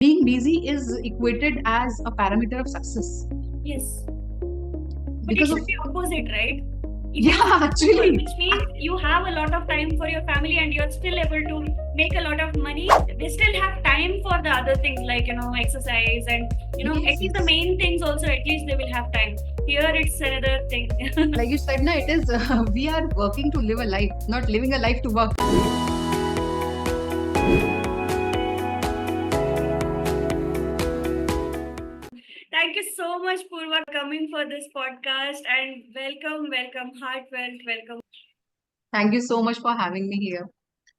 being busy is equated as a parameter of success Yes. But it because of should be opposite, right? It is yeah, good, actually. which means you have a lot of time for your family and you're still able to make a lot of money. They still have time for the other things like, exercise and, at Yes, least the yes. main things also, at least they will have time. Here it's another thing. Like you said, na, it is we are working to live a life, not living a life to work. Thank you so much, Purva, coming for this podcast and welcome, heartfelt welcome. Thank you so much for having me here.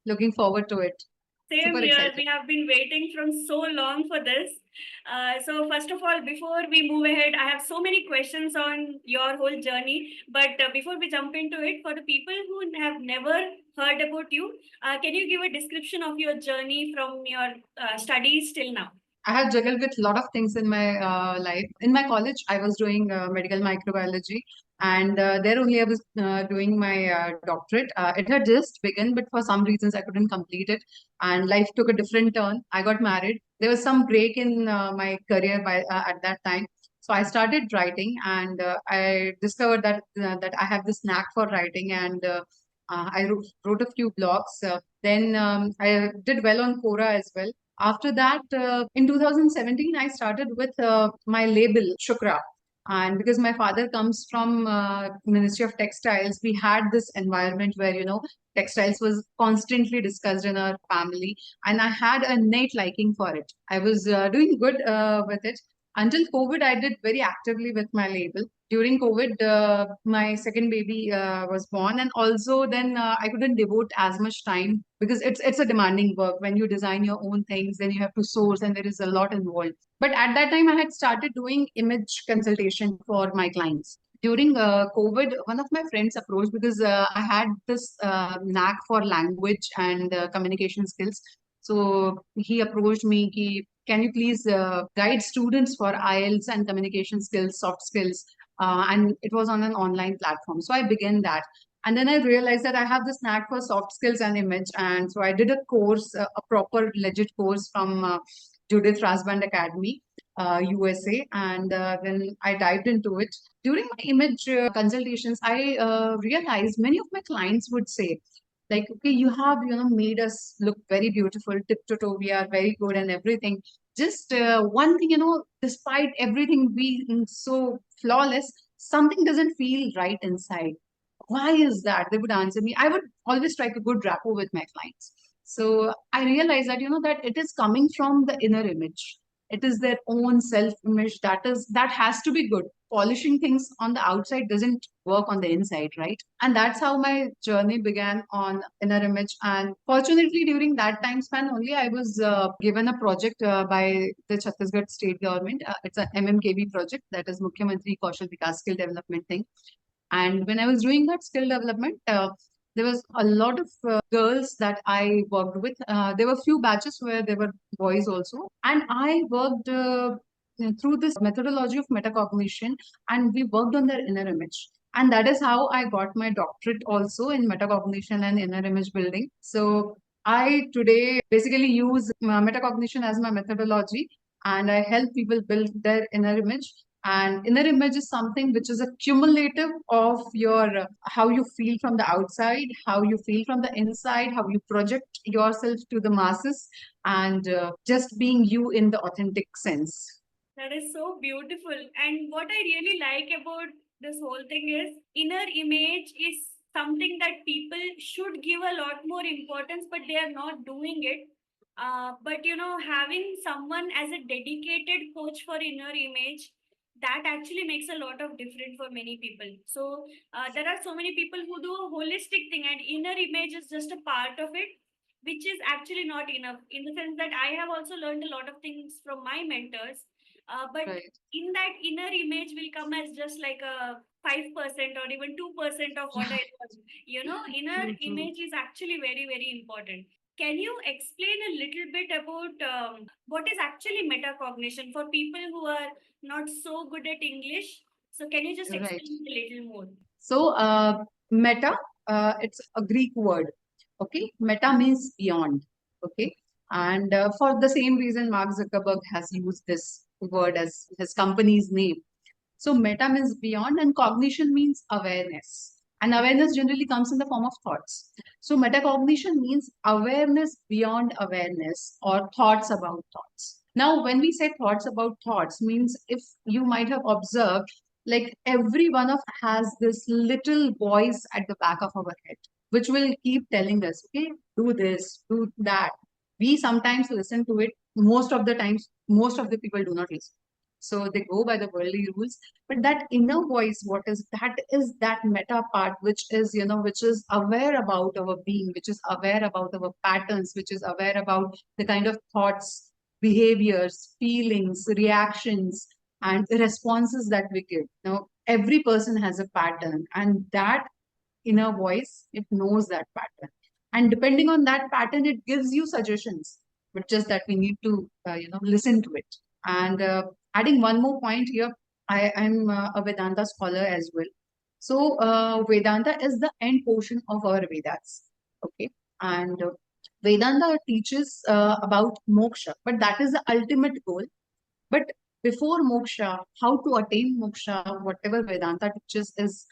Looking forward to it. Same Super here. excited. We have been waiting from so long for this. So, first of all, before we move ahead, I have so many questions on your whole journey. But before we jump into it, for the people who have never heard about you, can you give a description of your journey from your studies till now? I have juggled with a lot of things in my life. In my college, I was doing medical microbiology, and there only I was doing my doctorate. It had just begun, but for some reasons I couldn't complete it, and life took a different turn. I got married. There was some break in my career at that time, so I started writing, and I discovered that I have this knack for writing, and I wrote a few blogs. Then I did well on Quora as well. After that, in 2017, I started with my label, Shukra. And because my father comes from Ministry of Textiles, we had this environment where, textiles was constantly discussed in our family. And I had a innate liking for it. I was doing good with it. Until COVID, I did very actively with my label. During COVID, my second baby was born, and also then I couldn't devote as much time because it's a demanding work. When you design your own things, then you have to source, and there is a lot involved. But at that time, I had started doing image consultation for my clients. During COVID, one of my friends approached because I had this knack for language and communication skills. So he approached me. Can you please guide students for IELTS and communication skills, soft skills? And it was on an online platform. So I began that. And then I realized that I have this knack for soft skills and image. And so I did a course, a proper legit course from Judith Rasband Academy, USA. And then I dived into it. During my image consultations, I realized many of my clients would say, like, okay, you have, made us look very beautiful, tip to toe, we are very good and everything. Just one thing, despite everything being so flawless, something doesn't feel right inside. Why is that? They would answer me. I would always strike a good rapport with my clients. So I realized that, that it is coming from the inner image. It is their own self image that has to be good. Polishing things on the outside doesn't work on the inside, right? And that's how my journey began on inner image. And fortunately, during that time span only, I was given a project by the Chhattisgarh state government. It's a MMKV project, that is Mukhyamantri Kaushal Vikas Skill Development thing. And when I was doing that skill development, there was a lot of girls that I worked with. There were few batches where there were boys also, and I worked through this methodology of metacognition, and we worked on their inner image. And that is how I got my doctorate also in metacognition and inner image building. So I today basically use metacognition as my methodology, and I help people build their inner image. And inner image is something which is a cumulative of your how you feel from the outside, how you feel from the inside, how you project yourself to the masses, and just being you in the authentic sense. That is so beautiful. And what I really like about this whole thing is inner image is something that people should give a lot more importance, but they are not doing it. But having someone as a dedicated coach for inner image, that actually makes a lot of difference for many people. So there are so many people who do a holistic thing, and inner image is just a part of it, which is actually not enough. In the sense that I have also learned a lot of things from my mentors, but Right. in that inner image will come as just like a 5% or even 2% of what I learned. Inner True, true. image is actually very, very important. Can you explain a little bit about what is actually metacognition for people who are not so good at English? So, can you just Right. explain a little more? So, meta, it's a Greek word. Okay. Meta means beyond. Okay. And for the same reason, Mark Zuckerberg has used this word as his company's name. So meta means beyond, and cognition means awareness. And awareness generally comes in the form of thoughts. So metacognition means awareness beyond awareness, or thoughts about thoughts. Now, when we say thoughts about thoughts, means if you might have observed, like every one of has this little voice at the back of our head, which will keep telling us, okay, do this, do that. We sometimes listen to it. Most of the times, most of the people do not listen. So they go by the worldly rules, but that inner voice, what is that? Is that meta part, which is, which is aware about our being, which is aware about our patterns, which is aware about the kind of thoughts, behaviors, feelings, reactions, and responses that we give. Now every person has a pattern, and that inner voice, it knows that pattern, and depending on that pattern, it gives you suggestions, but just that we need to listen to it. And adding one more point here, I'm a Vedanta scholar as well. So Vedanta is the end portion of our Vedas. Okay. And Vedanta teaches about moksha, but that is the ultimate goal. But before moksha, how to attain moksha, whatever Vedanta teaches is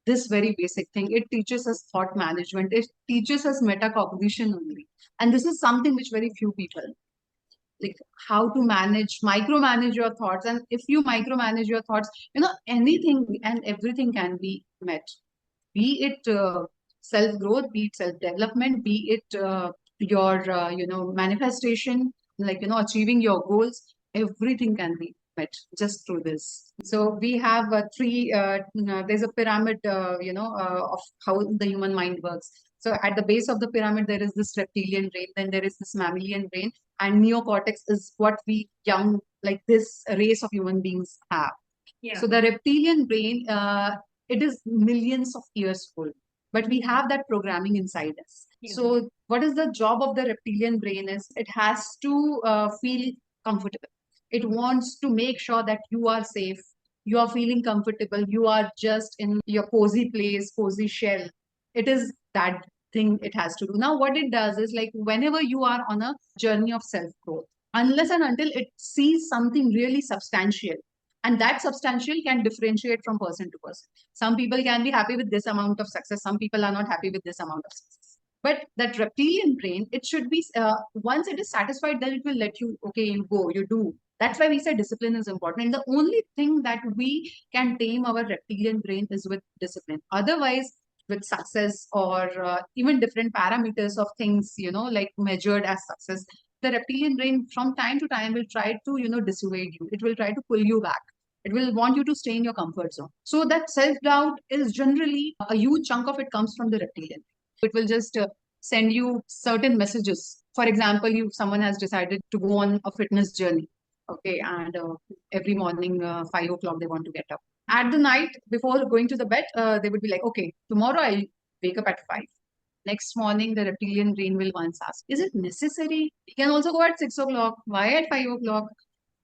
this very basic thing. It teaches us thought management. It teaches us metacognition only. And this is something which very few people, like how to micromanage your thoughts. And if you micromanage your thoughts, anything and everything can be met, be it self growth, be it self development, be it your manifestation, like achieving your goals. Everything can be met just through this. So we have three. There's a pyramid, of how the human mind works. So at the base of the pyramid, there is this reptilian brain, then there is this mammalian brain, and neocortex is what we young, like this race of human beings have. Yeah. So the reptilian brain, it is millions of years old, but we have that programming inside us. Yeah. So what is the job of the reptilian brain is it has to feel comfortable. It wants to make sure that you are safe, you are feeling comfortable, you are just in your cozy place, cozy shell. It is that thing it has to do. Now, what it does is, like, whenever you are on a journey of self growth, unless and until it sees something really substantial, and that substantial can differentiate from person to person. Some people can be happy with this amount of success, some people are not happy with this amount of success. But that reptilian brain, it should be, once it is satisfied, then it will let you, okay, you go, you do. That's why we say discipline is important. And the only thing that we can tame our reptilian brain is with discipline. Otherwise, with success, or even different parameters of things, like measured as success, the reptilian brain from time to time will try to, dissuade you. It will try to pull you back. It will want you to stay in your comfort zone. So that self-doubt is generally, a huge chunk of it comes from the reptilian. It will just send you certain messages. For example, someone has decided to go on a fitness journey. Okay, and every morning, 5 o'clock, they want to get up. At the night before going to the bed, they would be like, okay, tomorrow I'll wake up at 5. Next morning, the reptilian brain will once ask, is it necessary? We can also go at 6 o'clock. Why at 5 o'clock?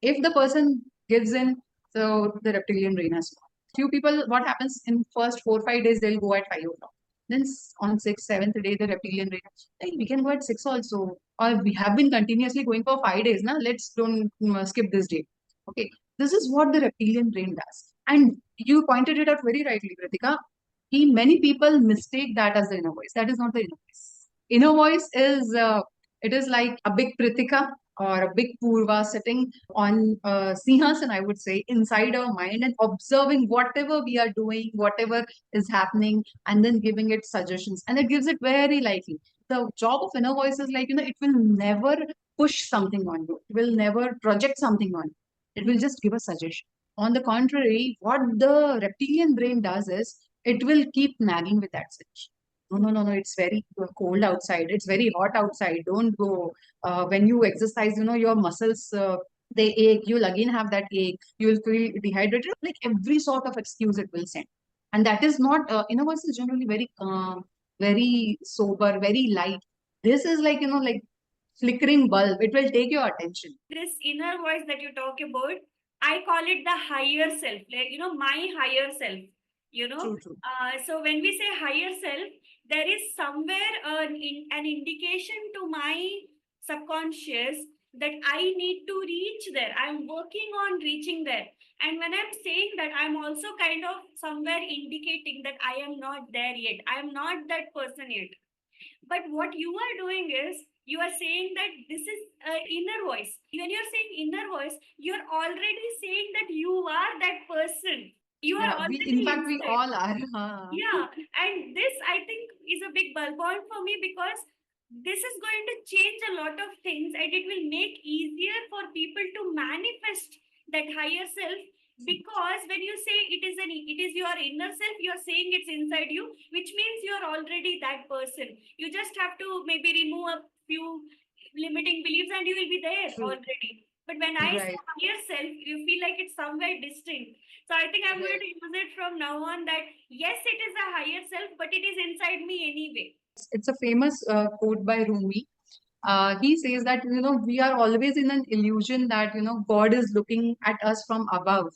If the person gives in, so the reptilian brain has gone. Few people, what happens in first 4 5 days, they'll go at 5 o'clock. Then on sixth, seventh day, the reptilian brain, hey, we can go at 6 also. Or we have been continuously going for 5 days now. Let's don't skip this day. Okay. This is what the reptilian brain does. And you pointed it out very rightly, Kritika. Many people mistake that as the inner voice. That is not the inner voice. Inner voice is it is like a big Pritika or a big Purva sitting on Sinhasan, I would say, inside our mind and observing whatever we are doing, whatever is happening, and then giving it suggestions. And it gives it very lightly. The job of inner voice is like, it will never push something on you. It will never project something on you. It will just give a suggestion. On the contrary, what the reptilian brain does is it will keep nagging with that suggestion. No, no, no, no, it's very cold outside. It's very hot outside. Don't go. When you exercise, your muscles, they ache. You'll again have that ache. You'll feel dehydrated. Like every sort of excuse it will send. And that is not, inner voice is generally very calm, very sober, very light. This is like, like flickering bulb. It will take your attention. This inner voice that you talk about, I call it the higher self, like, my higher self, True, true. so when we say higher self, there is somewhere an indication to my subconscious that I need to reach there. I'm working on reaching there. And when I'm saying that, I'm also kind of somewhere indicating that I am not there yet. I am not that person yet. But what you are doing is you are saying that this is an inner voice. When you're saying inner voice, you're already saying that you are that person. You are Yeah, in already fact, we inside. all are. Huh? Yeah, and this I think is a big bulb point for me because this is going to change a lot of things and it will make easier for people to manifest that higher self because when you say it is your inner self, you're saying it's inside you, which means you're already that person. You just have to maybe remove a few limiting beliefs and you will be there True. already. But when I say Right. higher self, you feel like it's somewhere distinct. So I think I'm going Right. to use it from now on that yes, it is a higher self, but it is inside me anyway. It's a famous quote by Rumi. He says that, we are always in an illusion that, God is looking at us from above.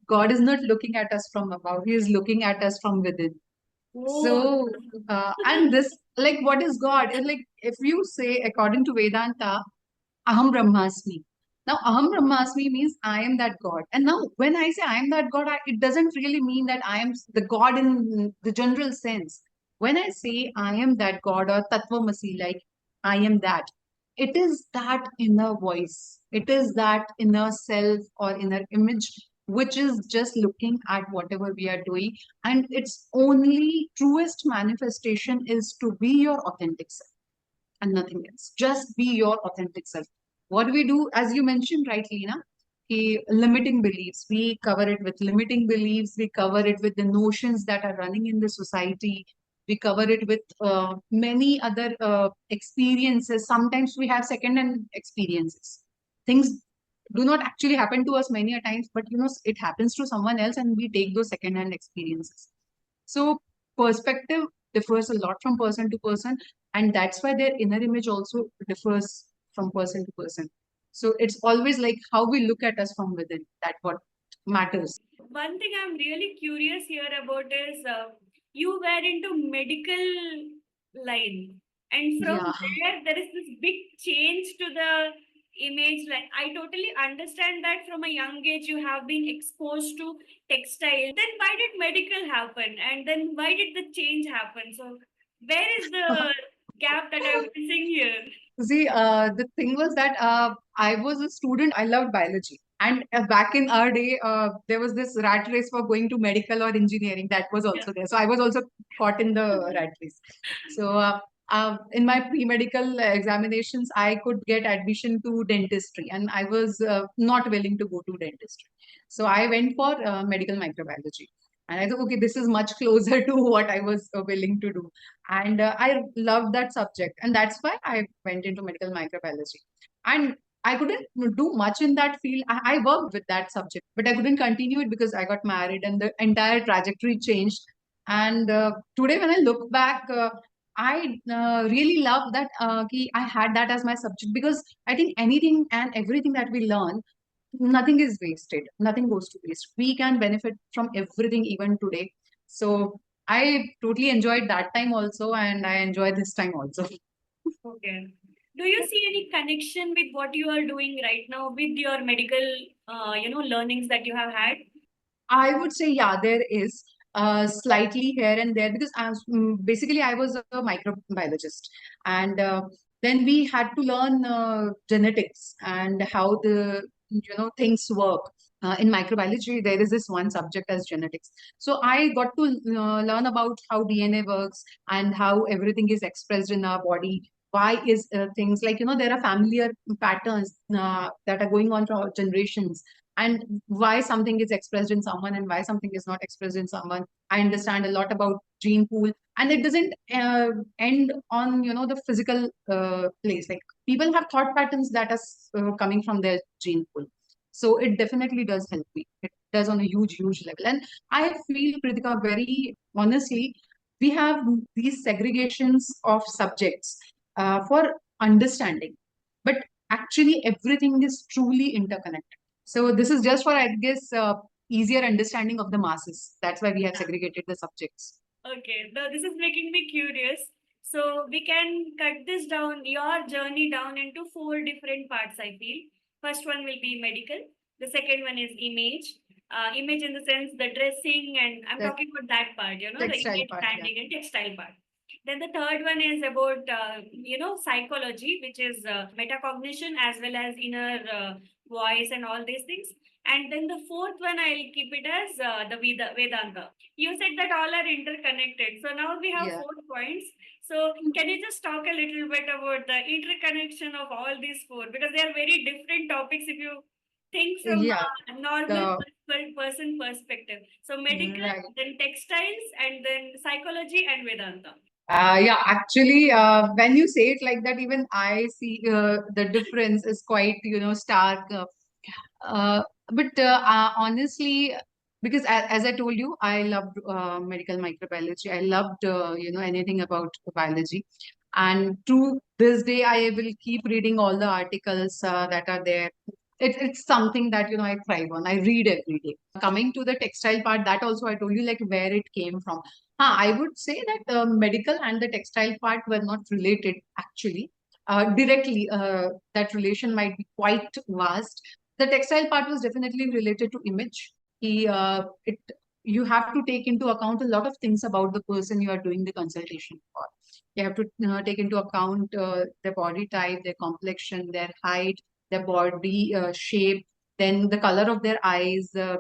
God is not looking at us from above. He is looking at us from within. Oh, So, and this, like, what is God? It's like, if you say, according to Vedanta, Aham Brahmasmi. Now, Aham Brahmasmi means I am that God. And now, when I say I am that God, it doesn't really mean that I am the God in the general sense. When I say I am that God or Tattvamasi, like I am that, it is that inner voice. It is that inner self or inner image, which is just looking at whatever we are doing. And its only truest manifestation is to be your authentic self and nothing else. Just be your authentic self. What we do, as you mentioned rightly, limiting beliefs. We cover it with limiting beliefs. We cover it with the notions that are running in the society. We cover it with many other experiences. Sometimes we have second-hand experiences. Things do not actually happen to us many a times, but it happens to someone else, and we take those second-hand experiences. So perspective differs a lot from person to person, and that's why their inner image also differs from person to person. So it's always like how we look at us from within, that what matters. one thing I'm really curious here about is you were into medical line, and from Yeah. there is this big change to the image. Like I totally understand that from a young age you have been exposed to textile. Then why did medical happen, and then why did the change happen? So where is the gap that I'm missing here? See, the thing was that I was a student. I loved biology, and back in our day, there was this rat race for going to medical or engineering. That was Yeah. also there. So I was also caught in the rat race. So in my pre-medical examinations, I could get admission to dentistry, and I was not willing to go to dentistry. So I went for medical microbiology, and I thought, okay, this is much closer to what I was willing to do, and I loved that subject, and that's why I went into medical microbiology. And I couldn't do much in that field. I worked with that subject, but I couldn't continue it because I got married and the entire trajectory changed. And today when I look back, I really love that I had that as my subject, because I think anything and everything that we learn, nothing is wasted, nothing goes to waste. We can benefit from everything even today. So I totally enjoyed that time also, and I enjoy this time also. Okay. Do you see any connection with what you are doing right now with your medical, learnings that you have had? I would say, yeah, there is slightly here and there, because basically I was a microbiologist, and then we had to learn genetics and how the things work. In microbiology, there is this one subject as genetics. So I got to learn about how DNA works and how everything is expressed in our body. Why is things like, there are familiar patterns that are going on for generations, and why something is expressed in someone and why something is not expressed in someone. I understand a lot about gene pool, and it doesn't end on the physical place. Like, people have thought patterns that are coming from their gene pool. So it definitely does help me. It does on a huge level. And I feel, Kritika, very honestly, we have these segregations of subjects for understanding, but actually everything is truly interconnected. So this is just for, I guess, easier understanding of the masses. That's why we have segregated the subjects. Okay, now this is making me curious. So we can cut this down, your journey down into 4 different parts, I feel. First one will be medical. The second one is image. Image in the sense the dressing, and I'm The talking about that part, the textile image part, yeah. branding and textile part. Then the third one is about, psychology, which is metacognition as well as inner voice and all these things. And then the fourth one, I'll keep it as the Vedanta. You said that all are interconnected. So now we have Yeah. 4 points. So can you just talk a little bit about the interconnection of all these four? Because they are very different topics if you think from Yeah. a normal The person perspective. So medical, right. then textiles, and then psychology and Vedanta. Yeah, actually, when you say it like that, even I see the difference is quite, stark. Uh, but honestly, because as I told you, I loved medical microbiology. I loved, anything about biology. And to this day, I will keep reading all the articles that are there. It's something that, I thrive on. I read every day. Coming to the textile part, that also I told you like where it came from. I would say that medical and the textile part were not related actually. Directly, that relation might be quite vast. The textile part was definitely related to image. It You have to take into account a lot of things about the person you are doing the consultation for. You have to take into account their body type, their complexion, their height, their body shape, then the color of their eyes, the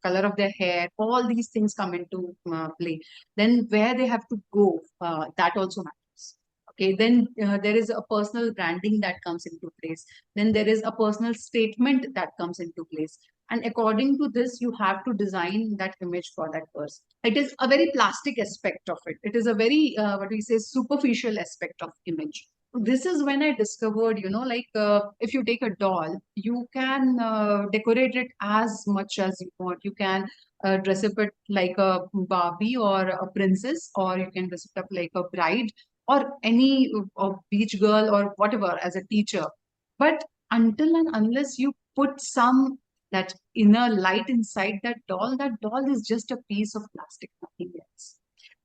color of their hair, all these things come into play. Then where they have to go, that also matters. Okay, then there is a personal branding that comes into place. Then there is a personal statement that comes into place. And according to this, you have to design that image for that person. It is a very plastic aspect of it. It is a very, what we say, superficial aspect of image. This is when I discovered, like if you take a doll, you can decorate it as much as you want. You can dress up it like a Barbie or a princess, or you can dress it up like a bride or any beach girl or whatever as a teacher. But until and unless you put some that inner light inside that doll is just a piece of plastic, nothing else.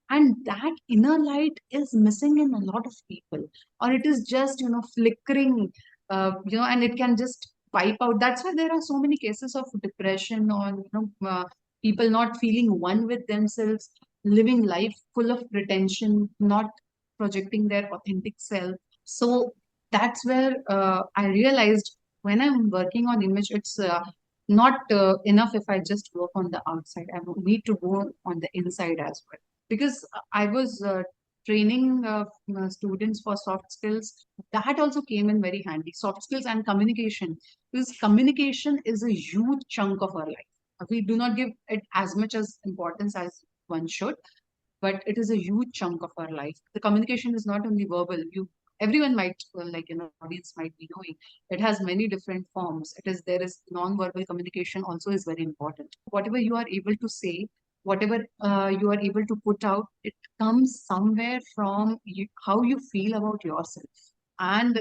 And that inner light is missing in a lot of people, or it is just flickering, and it can just wipe out. That's why there are so many cases of depression, or people not feeling one with themselves, living life full of pretension, not projecting their authentic self. So that's where I realized when I'm working on image, it's not enough if I just work on the outside. I need to go on the inside as well, because I was training students for soft skills. That also came in very handy. Soft skills and communication, because communication is a huge chunk of our life. We do not give it as much as importance as one should, but it is a huge chunk of our life. The communication is not only verbal. Everyone might, like, audience might be knowing, it has many different forms. There is non-verbal communication also is very important. Whatever you are able to say, whatever you are able to put out, it comes somewhere from how you feel about yourself. And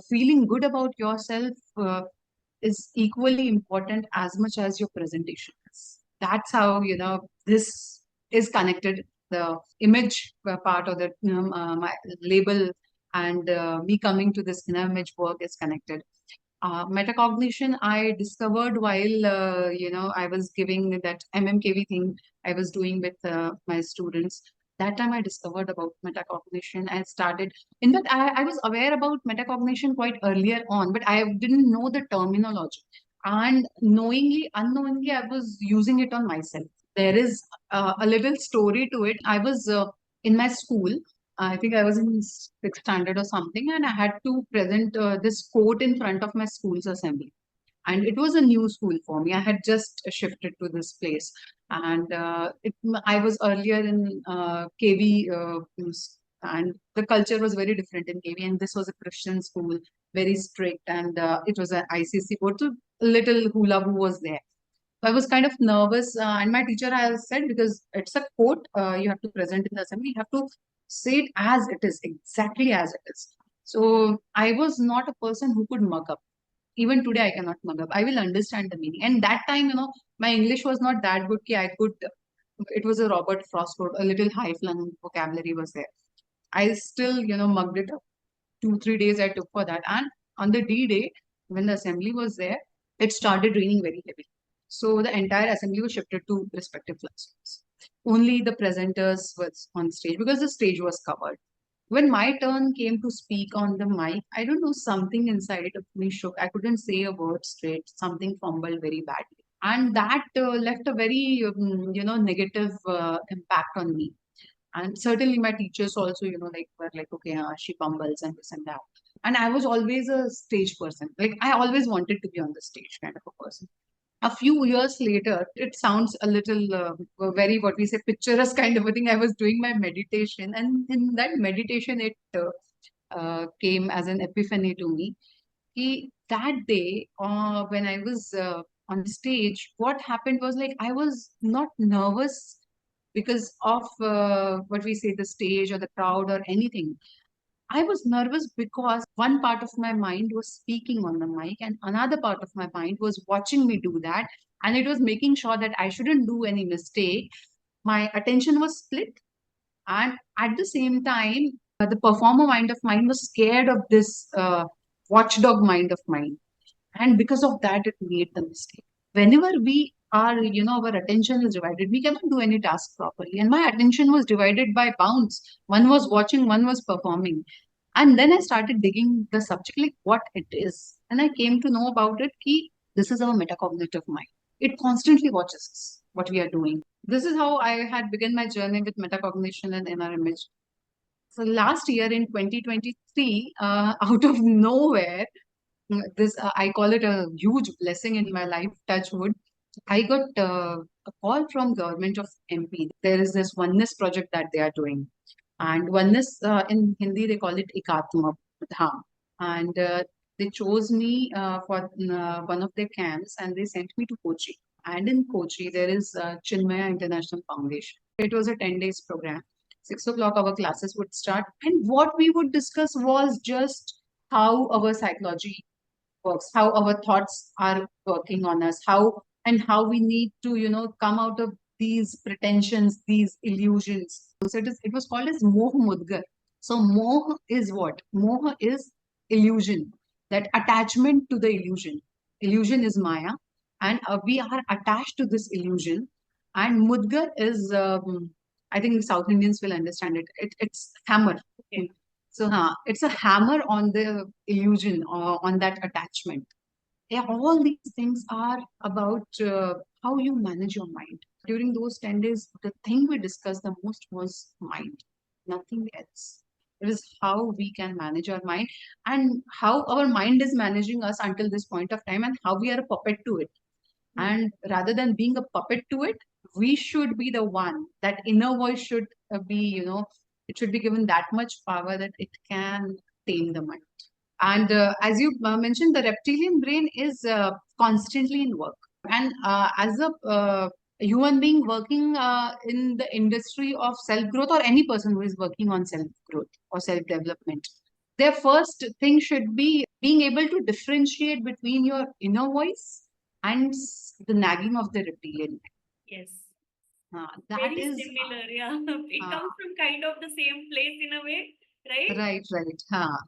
feeling good about yourself is equally important as much as your presentation is. That's how, this is connected. The image part, or the my label, and me coming to this inner image work is connected. Metacognition I discovered while I was giving that MMKV thing I was doing with my students. That time I discovered about metacognition. I started. In fact, I was aware about metacognition quite earlier on, but I didn't know the terminology. And unknowingly, I was using it on myself. There is a little story to it. I was in my school. I think I was in sixth standard or something, and I had to present this quote in front of my school's assembly. And it was a new school for me. I had just shifted to this place, and I was earlier in KV, and the culture was very different in KV. And this was a Christian school, very strict, and it was an ICC board. So little hula who was there. I was kind of nervous, and my teacher has said, because it's a quote, you have to present in the assembly, you have to say it as it is, exactly as it is. So I was not a person who could mug up. Even today, I cannot mug up. I will understand the meaning. And that time, my English was not that good. It was a Robert Frost code, a little high flung vocabulary was there. I still, mugged it up. 2, 3 days I took for that. And on the D day, when the assembly was there, it started raining very heavily. So the entire assembly was shifted to respective classrooms. Only the presenters was on stage because the stage was covered. When my turn came to speak on the mic, I don't know, something inside of me shook. I couldn't say a word straight. Something fumbled very badly. And that left a very, negative impact on me. And certainly my teachers also, like were like, okay, she fumbles and this and that. And I was always a stage person. Like I always wanted to be on the stage kind of a person. A few years later, it sounds a little very what we say picturesque kind of a thing. I was doing my meditation, and in that meditation, it came as an epiphany to me. That day, when I was on stage, what happened was like I was not nervous because of what we say the stage or the crowd or anything. I was nervous because one part of my mind was speaking on the mic and another part of my mind was watching me do that. And it was making sure that I shouldn't do any mistake. My attention was split. And at the same time, the performer mind of mine was scared of this watchdog mind of mine. And because of that, it made the mistake. Whenever we are, our attention is divided, we cannot do any task properly. And my attention was divided by bounds. One was watching, one was performing. And then I started digging the subject, like what it is. And I came to know about it, ki this is our metacognitive mind. It constantly watches us, what we are doing. This is how I had begun my journey with metacognition and inner image. So last year in 2023, out of nowhere, this I call it a huge blessing in my life. Touch wood. I got a call from government of MP. There is this oneness project that they are doing, and oneness in Hindi they call it Ekatma Dham, and they chose me for one of their camps, and they sent me to Kochi. And in Kochi there is Chinmaya International Foundation. It was a 10 days program. 6 o'clock our classes would start, and what we would discuss was just how our psychology works, how our thoughts are working on us, how we need to, come out of these pretensions, these illusions. So it was called as Moh Mudgar. So Moh is what? Moh is illusion, that attachment to the illusion. Illusion is Maya, and we are attached to this illusion. And Mudgar is, I think South Indians will understand it. It's hammer. Okay. So, it's a hammer on the illusion or on that attachment. Yeah, all these things are about how you manage your mind. During those 10 days, the thing we discussed the most was mind, nothing else. It is how we can manage our mind and how our mind is managing us until this point of time and how we are a puppet to it. And rather than being a puppet to it, we should be the one. That inner voice should be, it should be given that much power that it can tame the mind. And as you mentioned, the reptilian brain is constantly in work. And as a human being working in the industry of self growth, or any person who is working on self growth or self development, their first thing should be being able to differentiate between your inner voice and the nagging of the reptilian. Yes. That Very is similar, yeah. It uh, comes from kind of the same place in a way, right? right.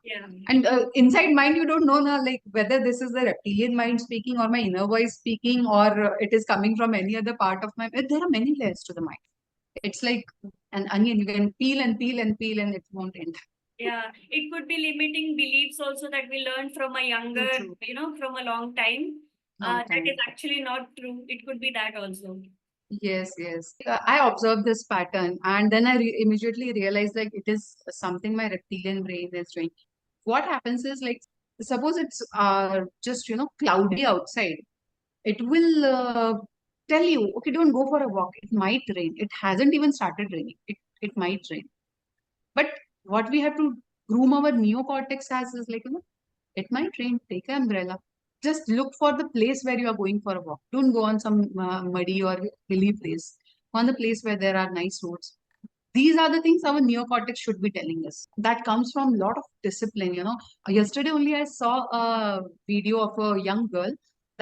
Yeah. And inside mind, you don't know now, like whether this is the reptilian mind speaking or my inner voice speaking, or it is coming from any other part of my. There are many layers to the mind. It's like an onion. You can peel and peel and peel, and it won't end. Yeah, it could be limiting beliefs also that we learned from a younger, True. from a long time. Long That is time. actually not true. It could be that also. Yes. I observed this pattern, and then I immediately realized like it is something my reptilian brain is doing. What happens is like suppose it's just cloudy outside. It will tell you, okay, don't go for a walk. It might rain. It hasn't even started raining. It might rain. But what we have to groom our neocortex as is like, it might rain. Take an umbrella. Just look for the place where you are going for a walk. Don't go on some muddy or hilly place. Go on the place where there are nice roads. These are the things our neocortex should be telling us. That comes from a lot of discipline. Yesterday only I saw a video of a young girl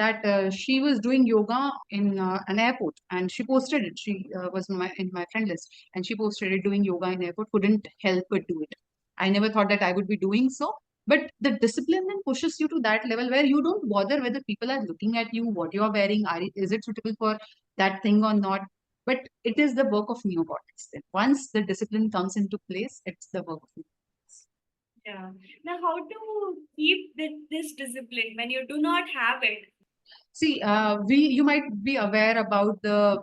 that she was doing yoga in an airport, and she posted it. She was in my friend list, and she posted it doing yoga in airport. Couldn't help but do it. I never thought that I would be doing so, but the discipline then pushes you to that level where you don't bother whether people are looking at you, what you are wearing, is it suitable for that thing or not. But it is the work of neocortex. Then once the discipline comes into place, it's the work of neocortex. Yeah. Now, how to keep this discipline when you do not have it? See, you might be aware about the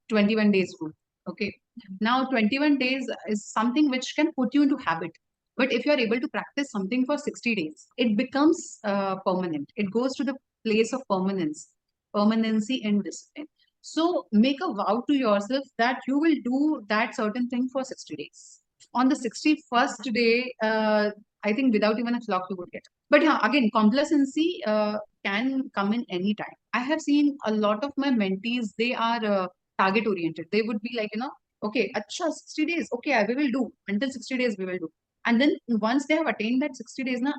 21 days rule. Okay. Now, 21 days is something which can put you into habit. But if you're able to practice something for 60 days, it becomes permanent. It goes to the place of permanency and discipline. So make a vow to yourself that you will do that certain thing for 60 days. On the 61st day, I think without even a clock, you would get. But yeah, again, complacency can come in any time. I have seen a lot of my mentees, they are target oriented. They would be like, okay, acha, 60 days. Okay, we will do. Until 60 days, we will do. And then once they have attained that 60 days, na,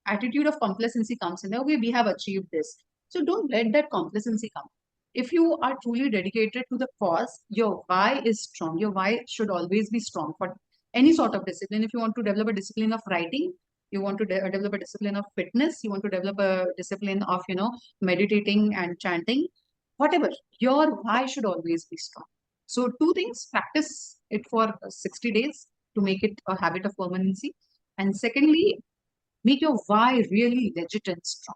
attitude of complacency comes in. Okay, we have achieved this. So don't let that complacency come. If you are truly dedicated to the cause, your why is strong. Your why should always be strong for any sort of discipline. If you want to develop a discipline of writing, you want to develop a discipline of fitness, you want to develop a discipline of meditating and chanting, whatever, your why should always be strong. So two things: practice it for 60 days to make it a habit of permanency, and secondly, make your why really legit and strong.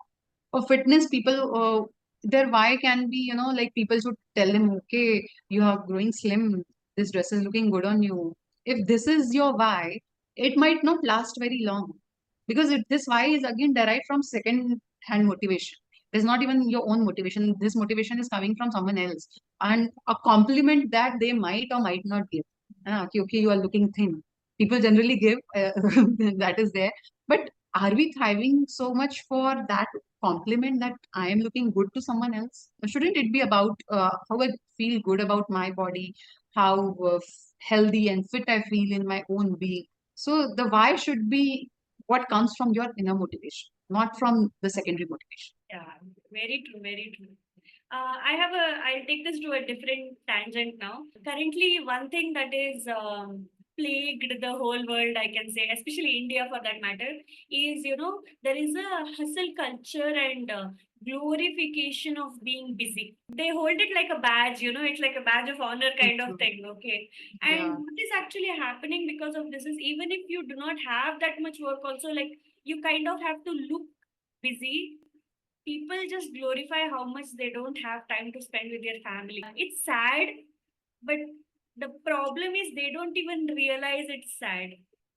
For fitness, people, their why can be, like people should tell them, okay, you are growing slim, this dress is looking good on you. If this is your why, it might not last very long, because this why is again derived from second hand motivation. It's not even your own motivation. This motivation is coming from someone else, and a compliment that they might or might not give. Okay, okay, you are looking thin. People generally give, that is there. But are we thriving so much for that compliment that I am looking good to someone else? Shouldn't it be about how I feel good about my body, how healthy and fit I feel in my own being? So the why should be what comes from your inner motivation, not from the secondary motivation. Yeah, very true, very true. I'll take this to a different tangent now. Currently, one thing that is plagued the whole world, I can say, especially India for that matter, is, there is a hustle culture and glorification of being busy. They hold it like a badge, it's like a badge of honor kind of True. thing, okay? Yeah. And what is actually happening because of this is, even if you do not have that much work, also, like, you kind of have to look busy. People just glorify how much they don't have time to spend with their family. It's sad, but the problem is they don't even realize it's sad,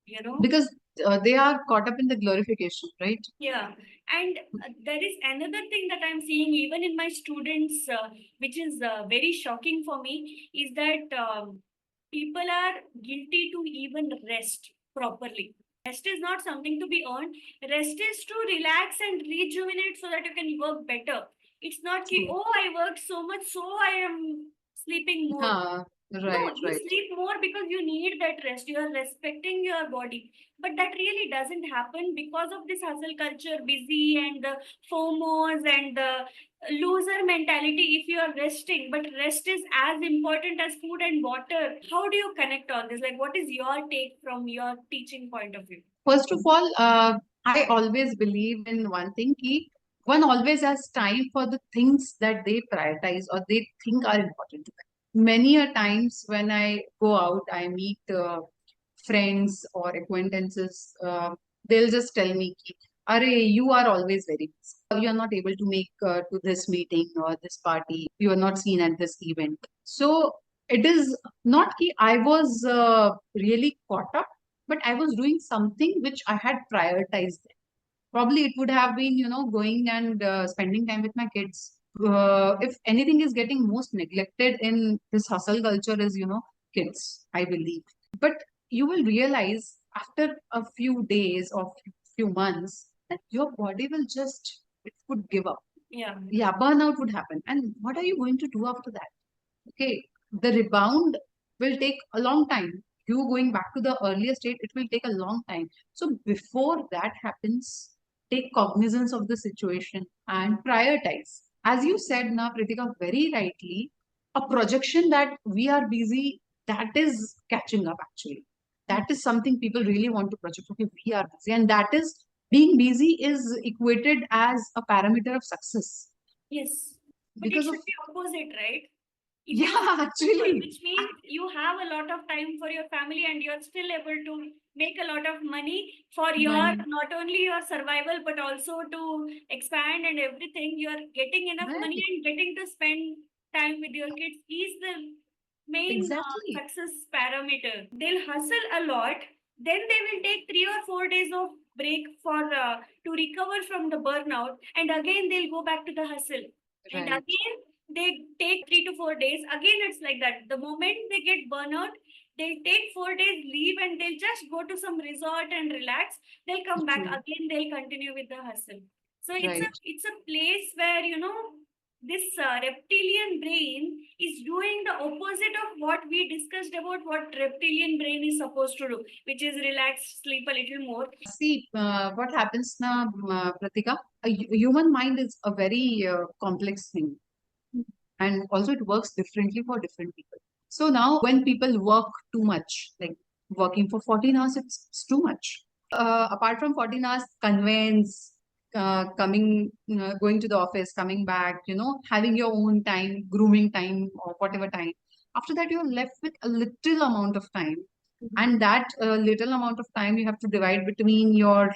you know? Because they are caught up in the glorification, right? Yeah. And there is another thing that I'm seeing even in my students, which is very shocking for me, is that people are guilty to even rest properly. Rest is not something to be earned. Rest is to relax and rejuvenate so that you can work better. It's not ki, True. oh, I worked so much, so I am sleeping more. No, Right, you right. sleep more because you need that rest. You are respecting your body. But that really doesn't happen because of this hustle culture, busy and the FOMOs and the loser mentality if you are resting. But rest is as important as food and water. How do you connect all this? Like, what is your take from your teaching point of view? First of all, I always believe in one thing: ki one always has time for the things that they prioritize or they think are important to them. Many a times when I go out, I meet friends or acquaintances. They'll just tell me, ki, "Are you are always very busy. You are not able to make to this meeting or this party. You are not seen at this event." So it is not ki I was really caught up, but I was doing something which I had prioritized. Probably it would have been, going and spending time with my kids. If anything is getting most neglected in this hustle culture is, kids, I believe. But you will realize after a few days or few months that your body will just, it would give up. Yeah. Yeah, burnout would happen. And what are you going to do after that? Okay, the rebound will take a long time. You going back to the earlier state, it will take a long time. So before that happens, take cognizance of the situation and prioritize. As you said now, Pritika, very rightly, a projection that we are busy, that is catching up actually. That is something people really want to project. Okay, we are busy. And that is being busy is equated as a parameter of success Yes. But it because of, should be opposite, right? If you yeah, people, actually, which means you have a lot of time for your family and you're still able to make a lot of money for your money. not only your survival but also to expand and everything. You're getting enough money Right. and getting to spend time with your kids is the main Exactly. success parameter. They'll hustle a lot, then they will take 3 or 4 days of break for to recover from the burnout, and again they'll go back to the hustle, and Right. again they take 3 to 4 days. Again, it's like that. The moment they get burnout, they'll take 4 days leave and they'll just go to some resort and relax. They'll come back True. again. They'll continue with the hustle. So Right. it's a place where this reptilian brain is doing the opposite of what we discussed about what reptilian brain is supposed to do, which is relax, sleep a little more. See, what happens now, Pratika? Human mind is a very complex thing, and also it works differently for different people. So now, when people work too much, like working for 14 hours, it's too much. Apart from 14 hours, conveyance, going to the office, coming back, having your own time, grooming time, or whatever time. After that, you're left with a little amount of time, and that little amount of time you have to divide between your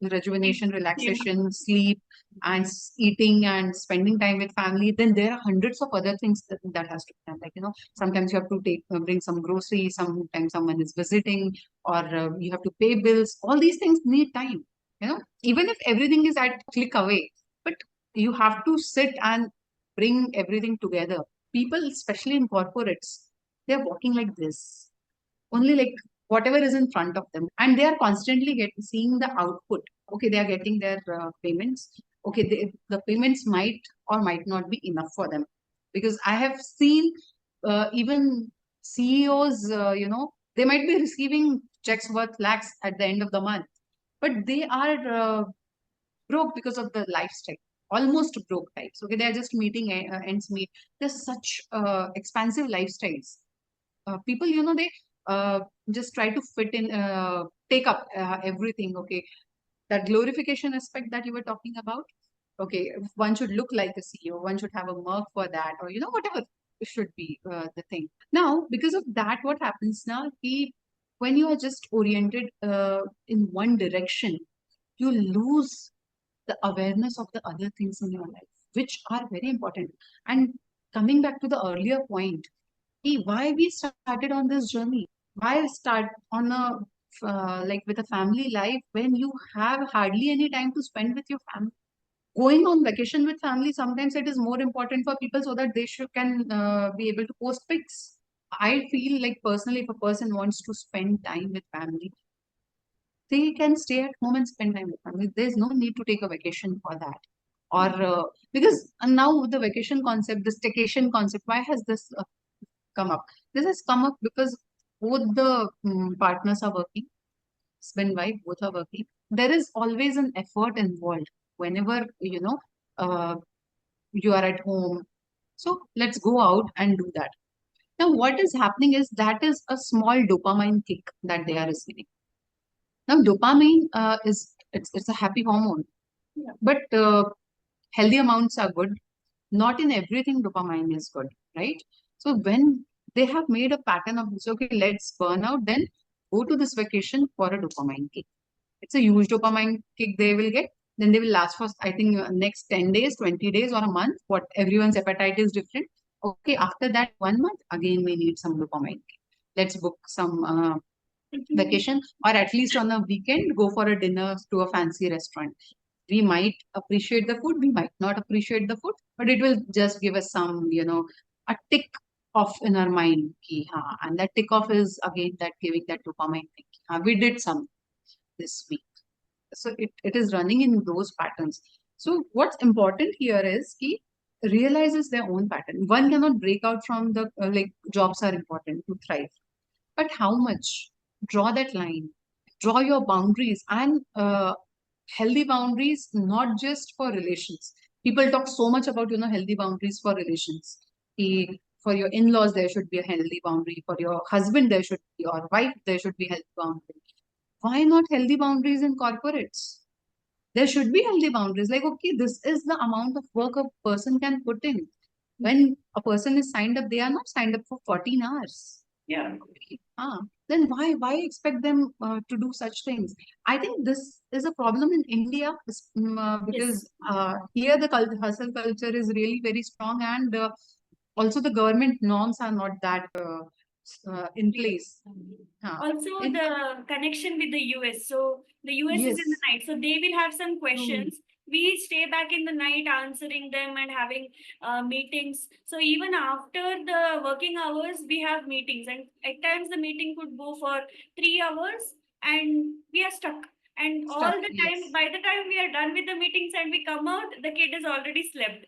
rejuvenation, Yeah. relaxation, sleep, and eating and spending time with family. Then there are hundreds of other things that has to be done, like sometimes you have to bring some groceries, sometimes someone is visiting, or you have to pay bills. All these things need time, even if everything is at click away, but you have to sit and bring everything together. People, especially in corporates, they're walking like this, only like whatever is in front of them, and they are constantly seeing the output. Okay, they are getting their payments. Okay, the payments might or might not be enough for them, because I have seen even CEOs, they might be receiving checks worth lakhs at the end of the month, but they are broke because of the lifestyle, almost broke types. Okay, they are just meeting ends meet. There's such expansive lifestyles. People, they uh, just try to fit in, take up everything. Okay, that glorification aspect that you were talking about. Okay, one should look like a CEO, one should have a mark for that, or whatever should be the thing. Now, because of that, what happens now, when you are just oriented in one direction, you lose the awareness of the other things in your life, which are very important. And coming back to the earlier point, why we started on this journey, why start on a like with a family life when you have hardly any time to spend with your family. Going on vacation with family, sometimes it is more important for people so that they can be able to post pics. I feel like personally, if a person wants to spend time with family, they can stay at home and spend time with family. There's no need to take a vacation for that. Or because now the vacation concept, the staycation concept, why has this come up? This has come up because both the partners are working, husband, wife, both are working. There is always an effort involved whenever, uh, you are at home. So let's go out and do that. Now, what is happening is that is a small dopamine kick that they are receiving. Now, dopamine it's a happy hormone, but healthy amounts are good. Not in everything dopamine is good, right? So when they have made a pattern of this, okay, let's burn out, then go to this vacation for a dopamine kick. It's a huge dopamine kick they will get. Then they will last for, I think, next 10 days, 20 days, or a month. What everyone's appetite is different. Okay, after that 1 month, again we need some dopamine kick. Let's book some vacation, or at least on a weekend, go for a dinner to a fancy restaurant. We might appreciate the food, we might not appreciate the food, but it will just give us some, a tick off in our mind. Ki, हाँ, and that tick off is again that giving that dopamine thing. We did some this week. So it is running in those patterns. So what's important here is he realizes their own pattern. One cannot break out from the like jobs are important to thrive, but how much? Draw that line, draw your boundaries, and Healthy boundaries, not just for relations. People talk so much about, healthy boundaries for relations. For your in-laws, there should be a healthy boundary. For your husband, there should be, or wife, there should be healthy boundary. Why not healthy boundaries in corporates? There should be healthy boundaries. Like, okay, this is the amount of work a person can put in. When a person is signed up, they are not signed up for 14 hours. Yeah. Ah, then why expect them to do such things? I think this is a problem in India Yes. because here the hustle culture is really very strong, and also the government norms are not that in place. Huh. Also, In, the connection with the US. So the US is in the yes, night, so they will have some true, questions. We stay back in the night answering them and having meetings. So even after the working hours, we have meetings, and at times the meeting could go for 3 hours, and we are stuck. And all stuck. the time, Yes. by the time we are done with the meetings and we come out, the kid has already slept.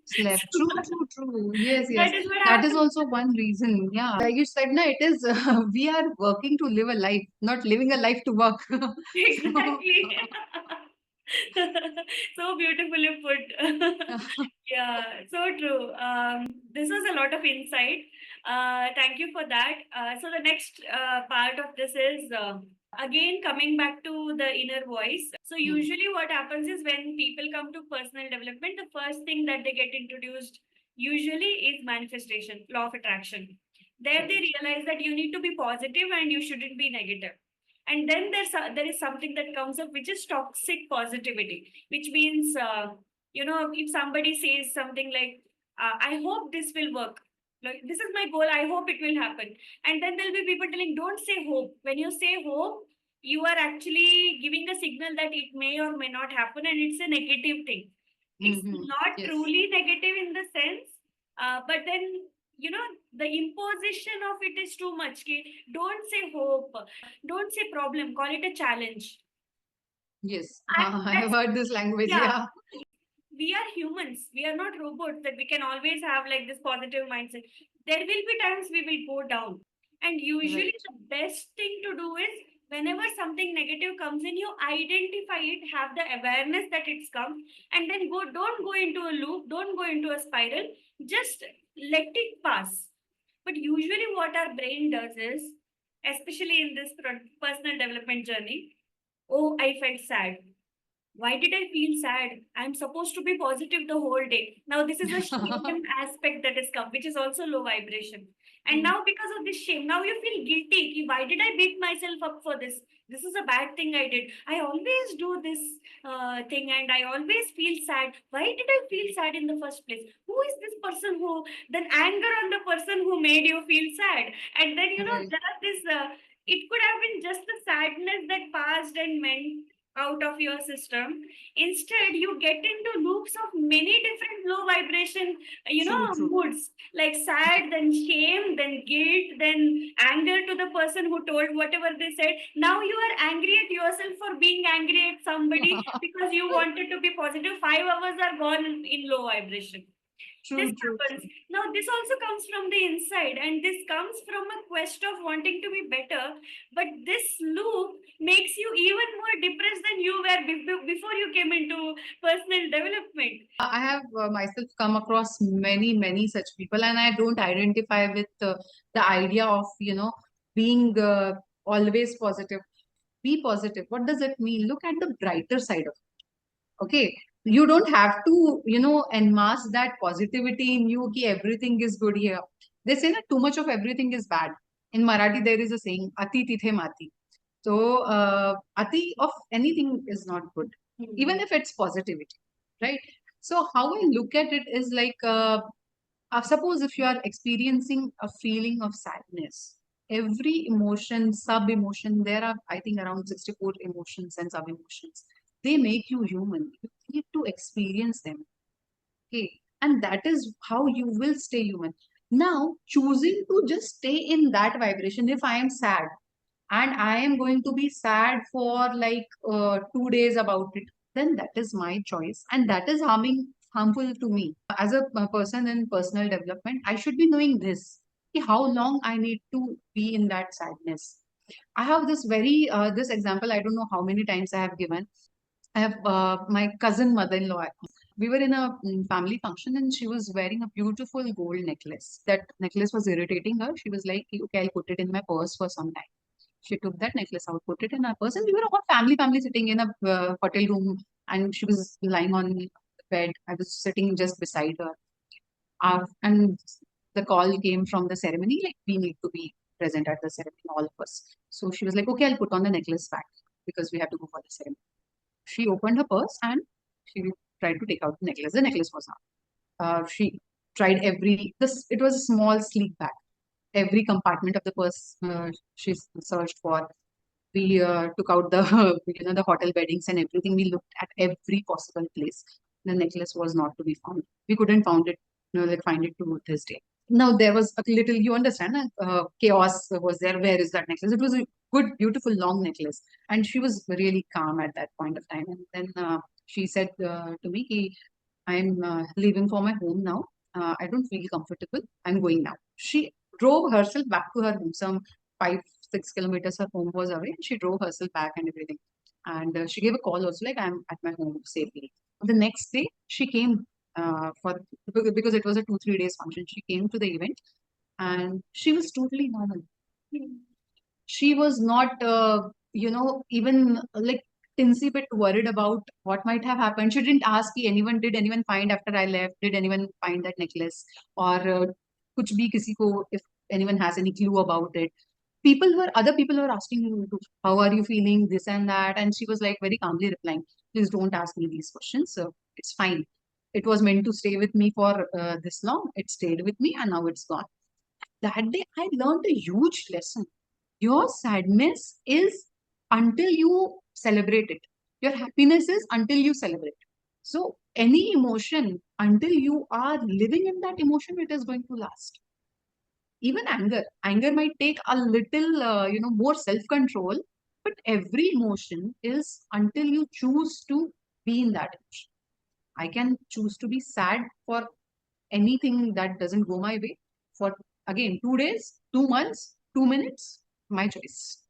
Slept. So True, true, true. Yes, yes. that is what That is happens. also one reason. Yeah. Like you said, na, it is, we are working to live a life, not living a life to work. So, Exactly. So beautifully put. Yeah, so true. This was a lot of insight. Thank you for that. So the next part of this is again coming back to the inner voice. So hmm, usually what happens is when people come to personal development, the first thing that they get introduced usually is manifestation, law of attraction. There they correct. realize that you need to be positive and you shouldn't be negative. And then there is something that comes up, which is toxic positivity, which means if somebody says something like, I hope this will work, like this is my goal, I hope it will happen. And then there'll be people telling, don't say hope. When you say hope, you are actually giving a signal that it may or may not happen, and it's a negative thing. It's Hmm. not Yes. truly negative in the sense, but then the imposition of it is too much. Don't say hope, don't say problem, call it a challenge. Yes. And I have that's, heard this language. yeah, Yeah. we are humans. We are not robots that we can always have like this positive mindset. There will be times we will go down. And usually Right. the best thing to do is whenever something negative comes in, you identify it, have the awareness that it's come, and then don't go into a loop, don't go into a spiral, just let it pass. But usually what our brain does is, especially in this personal development journey, oh, I felt sad. Why did I feel sad? I'm supposed to be positive the whole day. Now, this is a shame aspect that has come, which is also low vibration. And Mm, now, because of this shame, now you feel guilty. Why did I beat myself up for this? This is a bad thing I did. I always do this thing and I always feel sad. Why did I feel sad in the first place? Who is this person who, then anger on the person who made you feel sad? And then, right. there are this, it could have been just the sadness that passed and went out of your system. Instead, you get into loops of many different low vibration True, true. moods, like sad, then shame, then guilt, then anger to the person who told whatever they said. Now you are angry at yourself for being angry at somebody because you wanted to be positive. 5 hours are gone in low vibration. This True, true, happens. true. Now this also comes from the inside, and this comes from a quest of wanting to be better. But this loop makes you even more depressed than you were before you came into personal development. I have myself come across many, many such people, and I don't identify with the idea of, being always positive. Be positive. What does it mean? Look at the brighter side of it. Okay. You don't have to, enmask that positivity in you, ki everything is good here. They say that too much of everything is bad. In Marathi, there is a saying, Ati tithe mati. So, ati of anything is not good, even if it's positivity, right? So, how I look at it is like, suppose if you are experiencing a feeling of sadness, every emotion, sub emotion, there are, I think, around 64 emotions and sub emotions. They make you human. You need to experience them. Okay. And that is how you will stay human. Now, choosing to just stay in that vibration, if I am sad, and I am going to be sad for like 2 days about it, then that is my choice, and that is harmful to me. As a person in personal development, I should be knowing this, ki how long I need to be in that sadness. I have this example. I don't know how many times I have given. I have my cousin mother-in-law. We were in a family function and she was wearing a beautiful gold necklace. That necklace was irritating her. She was like, okay, I'll put it in my purse for some time. She took that necklace out, put it in her purse, and we were all family sitting in a hotel room, and she was lying on the bed. I was sitting just beside her. And the call came from the ceremony, like we need to be present at the ceremony, all of us. So she was like, okay, I'll put on the necklace back because we have to go for the ceremony. She opened her purse and she tried to take out the necklace. The necklace was not. She tried this. It was a small, sleek bag. Every compartment of the purse she searched for. We took out the the hotel beddings and everything. We looked at every possible place. The necklace was not to be found. We couldn't found it, like find it to this day. Now there was a little, you understand, chaos was there. Where is that necklace? It was a good, beautiful, long necklace, and she was really calm at that point of time. And then she said to me, "I'm leaving for my home now. I don't feel comfortable. I'm going now." She drove herself back to her home. Some 5, 6 kilometers her home was away, and she drove herself back and everything. And she gave a call also, like, "I'm at my home safely." The next day, she came for because it was a 2, 3 days function. She came to the event, and she was totally normal. She was not, even like tinsy bit worried about what might have happened. She didn't ask did anyone find after I left? Did anyone find that necklace? Or kuch bhi kisi ko, if anyone has any clue about it. Other people were asking her, how are you feeling, this and that. And she was like very calmly replying, please don't ask me these questions. So it's fine. It was meant to stay with me for this long. It stayed with me and now it's gone. That day, I learned a huge lesson. Your sadness is until you celebrate it. Your happiness is until you celebrate. So, any emotion, until you are living in that emotion, it is going to last. Even anger might take a little, more self-control, but every emotion is until you choose to be in that emotion. I can choose to be sad for anything that doesn't go my way for, again, 2 days, 2 months, 2 minutes, my choice.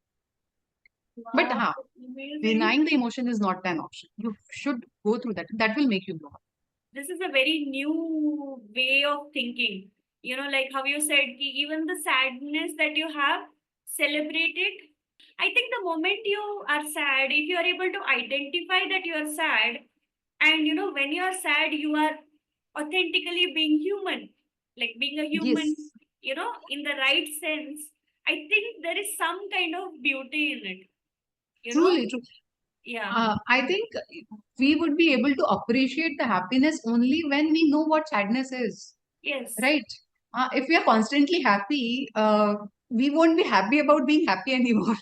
But Wow, amazing. denying the emotion is not an option. You should go through that. That will make you grow up. This is a very new way of thinking. You know, like how you said, ki even the sadness that you have, celebrate it. I think the moment you are sad, if you are able to identify that you are sad, and you know, when you are sad, you are authentically being human, like being a human, Yes, you know, in the right sense. I think there is some kind of beauty in it, you know? truly, true. Yeah. I think we would be able to appreciate the happiness only when we know what sadness is, Yes. right? If we are constantly happy, we won't be happy about being happy anymore,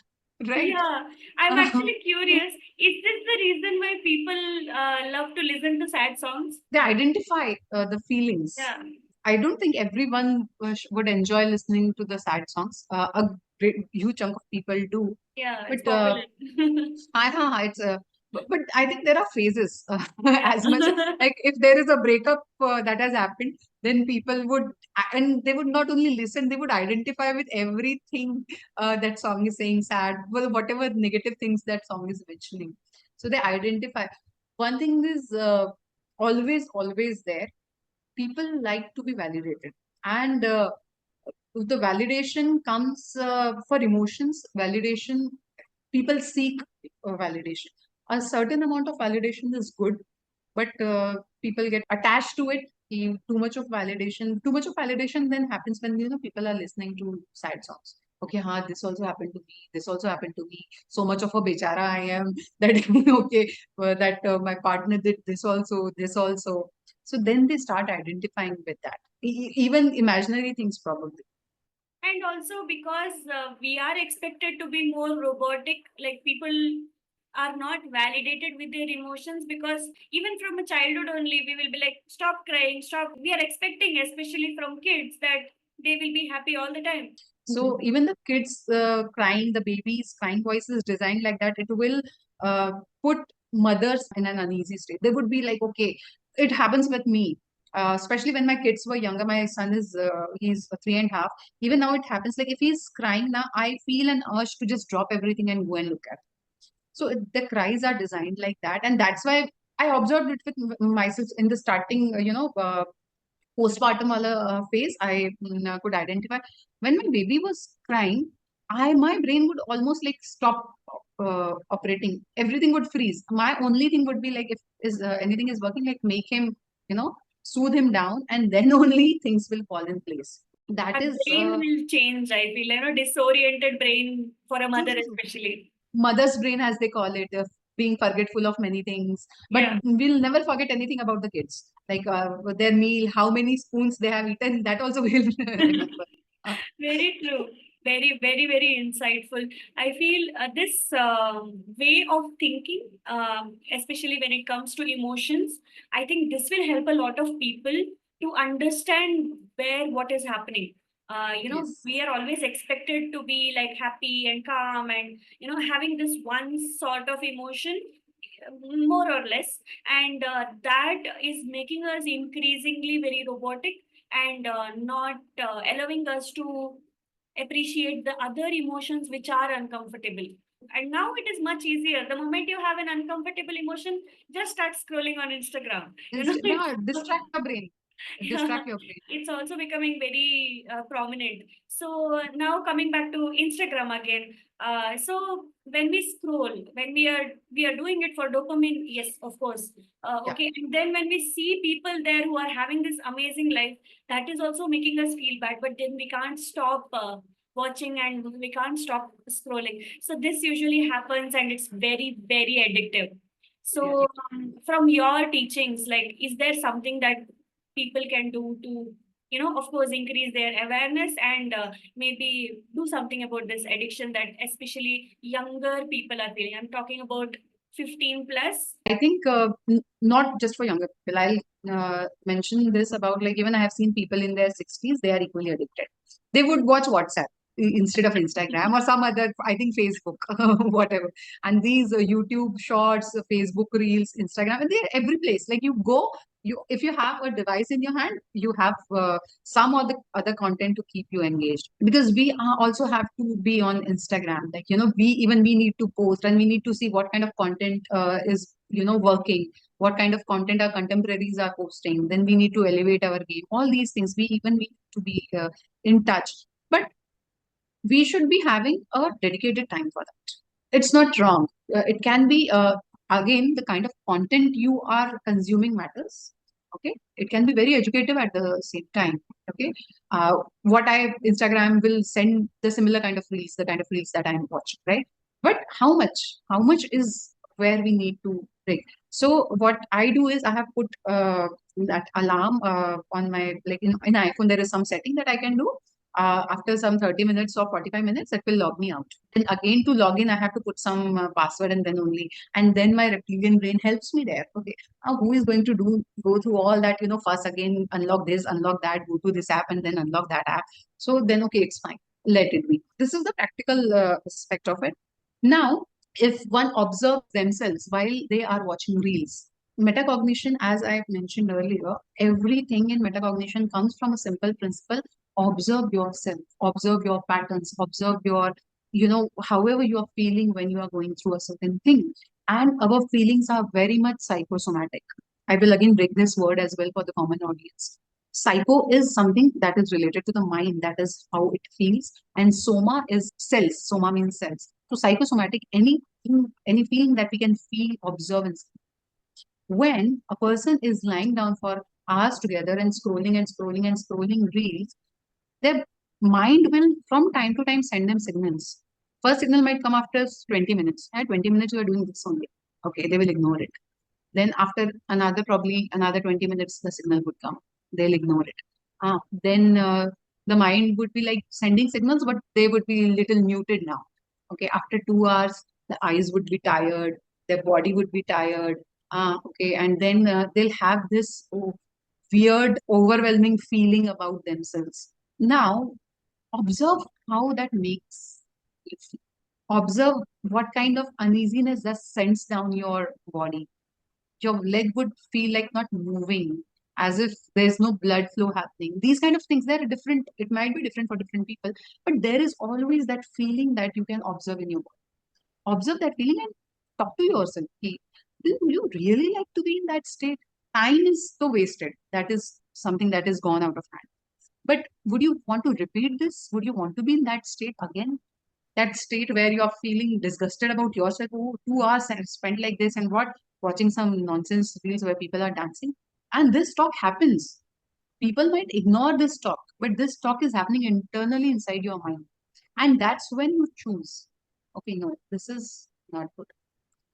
right? Yeah, I'm Uh, actually curious. Is this the reason why people love to listen to sad songs? they identify the feelings. Yeah, I don't think everyone would enjoy listening to the sad songs. A huge chunk of people do, yeah, it's but popular. it's but I think there are phases. As much Yeah. like if there is a breakup that has happened, then people would, and they would not only listen, they would identify with everything that song is saying sad, well, whatever negative things that song is mentioning. So they identify. One thing is always there. People like to be validated, and the validation comes for emotions. Validation, people seek validation. A certain amount of validation is good, but people get attached to it. Too much of validation then happens when people are listening to sad songs. Okay, this also happened to me. This also happened to me. So much of a bechara I am that okay, that my partner did this also, this also. So then they start identifying with that. Even imaginary things, probably. And also because we are expected to be more robotic, like people are not validated with their emotions, because even from a childhood only, we will be like, stop crying, stop. We are expecting, especially from kids, that they will be happy all the time. So even the kids crying, the baby's crying voice is designed like that. It will put mothers in an uneasy state. They would be like, okay, it happens with me. Especially when my kids were younger, my son is he's 3.5. Even now, it happens. Like if he's crying now, I feel an urge to just drop everything and go and look at him. So the cries are designed like that, and that's why I observed it with myself in the starting, postpartum phase. I could identify when my baby was crying. My brain would almost like stop operating. Everything would freeze. My only thing would be like, if is anything is working, like make him, you know, soothe him down, and then only things will fall in place. That Our is brain will change, I feel, disoriented brain for a true, mother true, true. especially. Mother's brain, as they call it, of being forgetful of many things. But Yeah. we'll never forget anything about the kids, like their meal, how many spoons they have eaten. That also we'll remember. Uh, Very true. Very, very, very insightful. I feel this way of thinking, especially when it comes to emotions, I think this will help a lot of people to understand where what is happening. yes, We are always expected to be like happy and calm and, having this one sort of emotion, more or less. And that is making us increasingly very robotic and not allowing us to appreciate the other emotions which are uncomfortable. And now it is much easier. The moment you have an uncomfortable emotion, just start scrolling on Instagram. no, distract your brain, Yeah, distract your brain. it's also becoming very prominent. So now coming back to Instagram again. So when we scroll, when we are doing it for dopamine, yes, of course. Yeah, Okay, and then when we see people there who are having this amazing life, that is also making us feel bad. But then we can't stop watching and we can't stop scrolling. So this usually happens, and it's very very addictive. yeah, So from your teachings, like, is there something that people can do to, of course, increase their awareness and maybe do something about this addiction that especially younger people are feeling? I'm talking about 15 plus. I think not just for younger people. I'll mention this about, like, even I have seen people in their 60s, they are equally addicted. They would watch WhatsApp instead of Instagram or some other, I think Facebook, whatever. And these YouTube shorts, Facebook reels, Instagram, and they're every place. Like you go, if you have a device in your hand, you have some other content to keep you engaged. Because we are also have to be on Instagram. Like, we need to post, and we need to see what kind of content is working, what kind of content our contemporaries are posting. Then we need to elevate our game. All these things we even need to be in touch. But we should be having a dedicated time for that. It's not wrong. It can be, again, the kind of content you are consuming matters. Okay, it can be very educative at the same time. Okay, what I Instagram will send the similar kind of reels, the kind of reels that I'm watching, right? But how much? How much is where we need to break? So what I do is I have put that alarm on my, like, in iPhone there is some setting that I can do. After some 30 minutes or 45 minutes, it will log me out. Then again, to log in, I have to put some password, and then only, and then my reptilian brain helps me there. Okay, now who is going to go through all that, first again, unlock this, unlock that, go to this app, and then unlock that app. So then, okay, it's fine. Let it be. This is the practical aspect of it. Now, if one observes themselves while they are watching reels, metacognition, as I mentioned earlier, everything in metacognition comes from a simple principle: observe yourself, observe your patterns, observe your, however you are feeling when you are going through a certain thing. And our feelings are very much psychosomatic. I will again break this word as well for the common audience. Psycho is something that is related to the mind, that is how it feels. And soma is cells. Soma means cells. So psychosomatic, any feeling that we can feel, observe, and when a person is lying down for hours together and scrolling and scrolling and scrolling reels, their mind will from time to time send them signals. First signal might come after 20 minutes. At 20 minutes, you are doing this only. Okay, they will ignore it. Then after probably another 20 minutes, the signal would come. They'll ignore it. Then the mind would be like sending signals, but they would be little muted now. Okay, after 2 hours, the eyes would be tired, their body would be tired. Okay, and then they'll have this weird, overwhelming feeling about themselves. Now, observe how that makes you feel. Observe what kind of uneasiness that sends down your body. Your leg would feel like not moving, as if there's no blood flow happening. These kind of things, they're different. It might be different for different people, but there is always that feeling that you can observe in your body. Observe that feeling, talk to yourself. Do you really like to be in that state? Time is so wasted. That is something that is gone out of hand. But would you want to repeat this? Would you want to be in that state again? That state where you're feeling disgusted about yourself. Oh, 2 hours and spent like this and what? Watching some nonsense reels where people are dancing. And this talk happens. People might ignore this talk, but this talk is happening internally inside your mind. And that's when you choose. Okay, no, this is not good.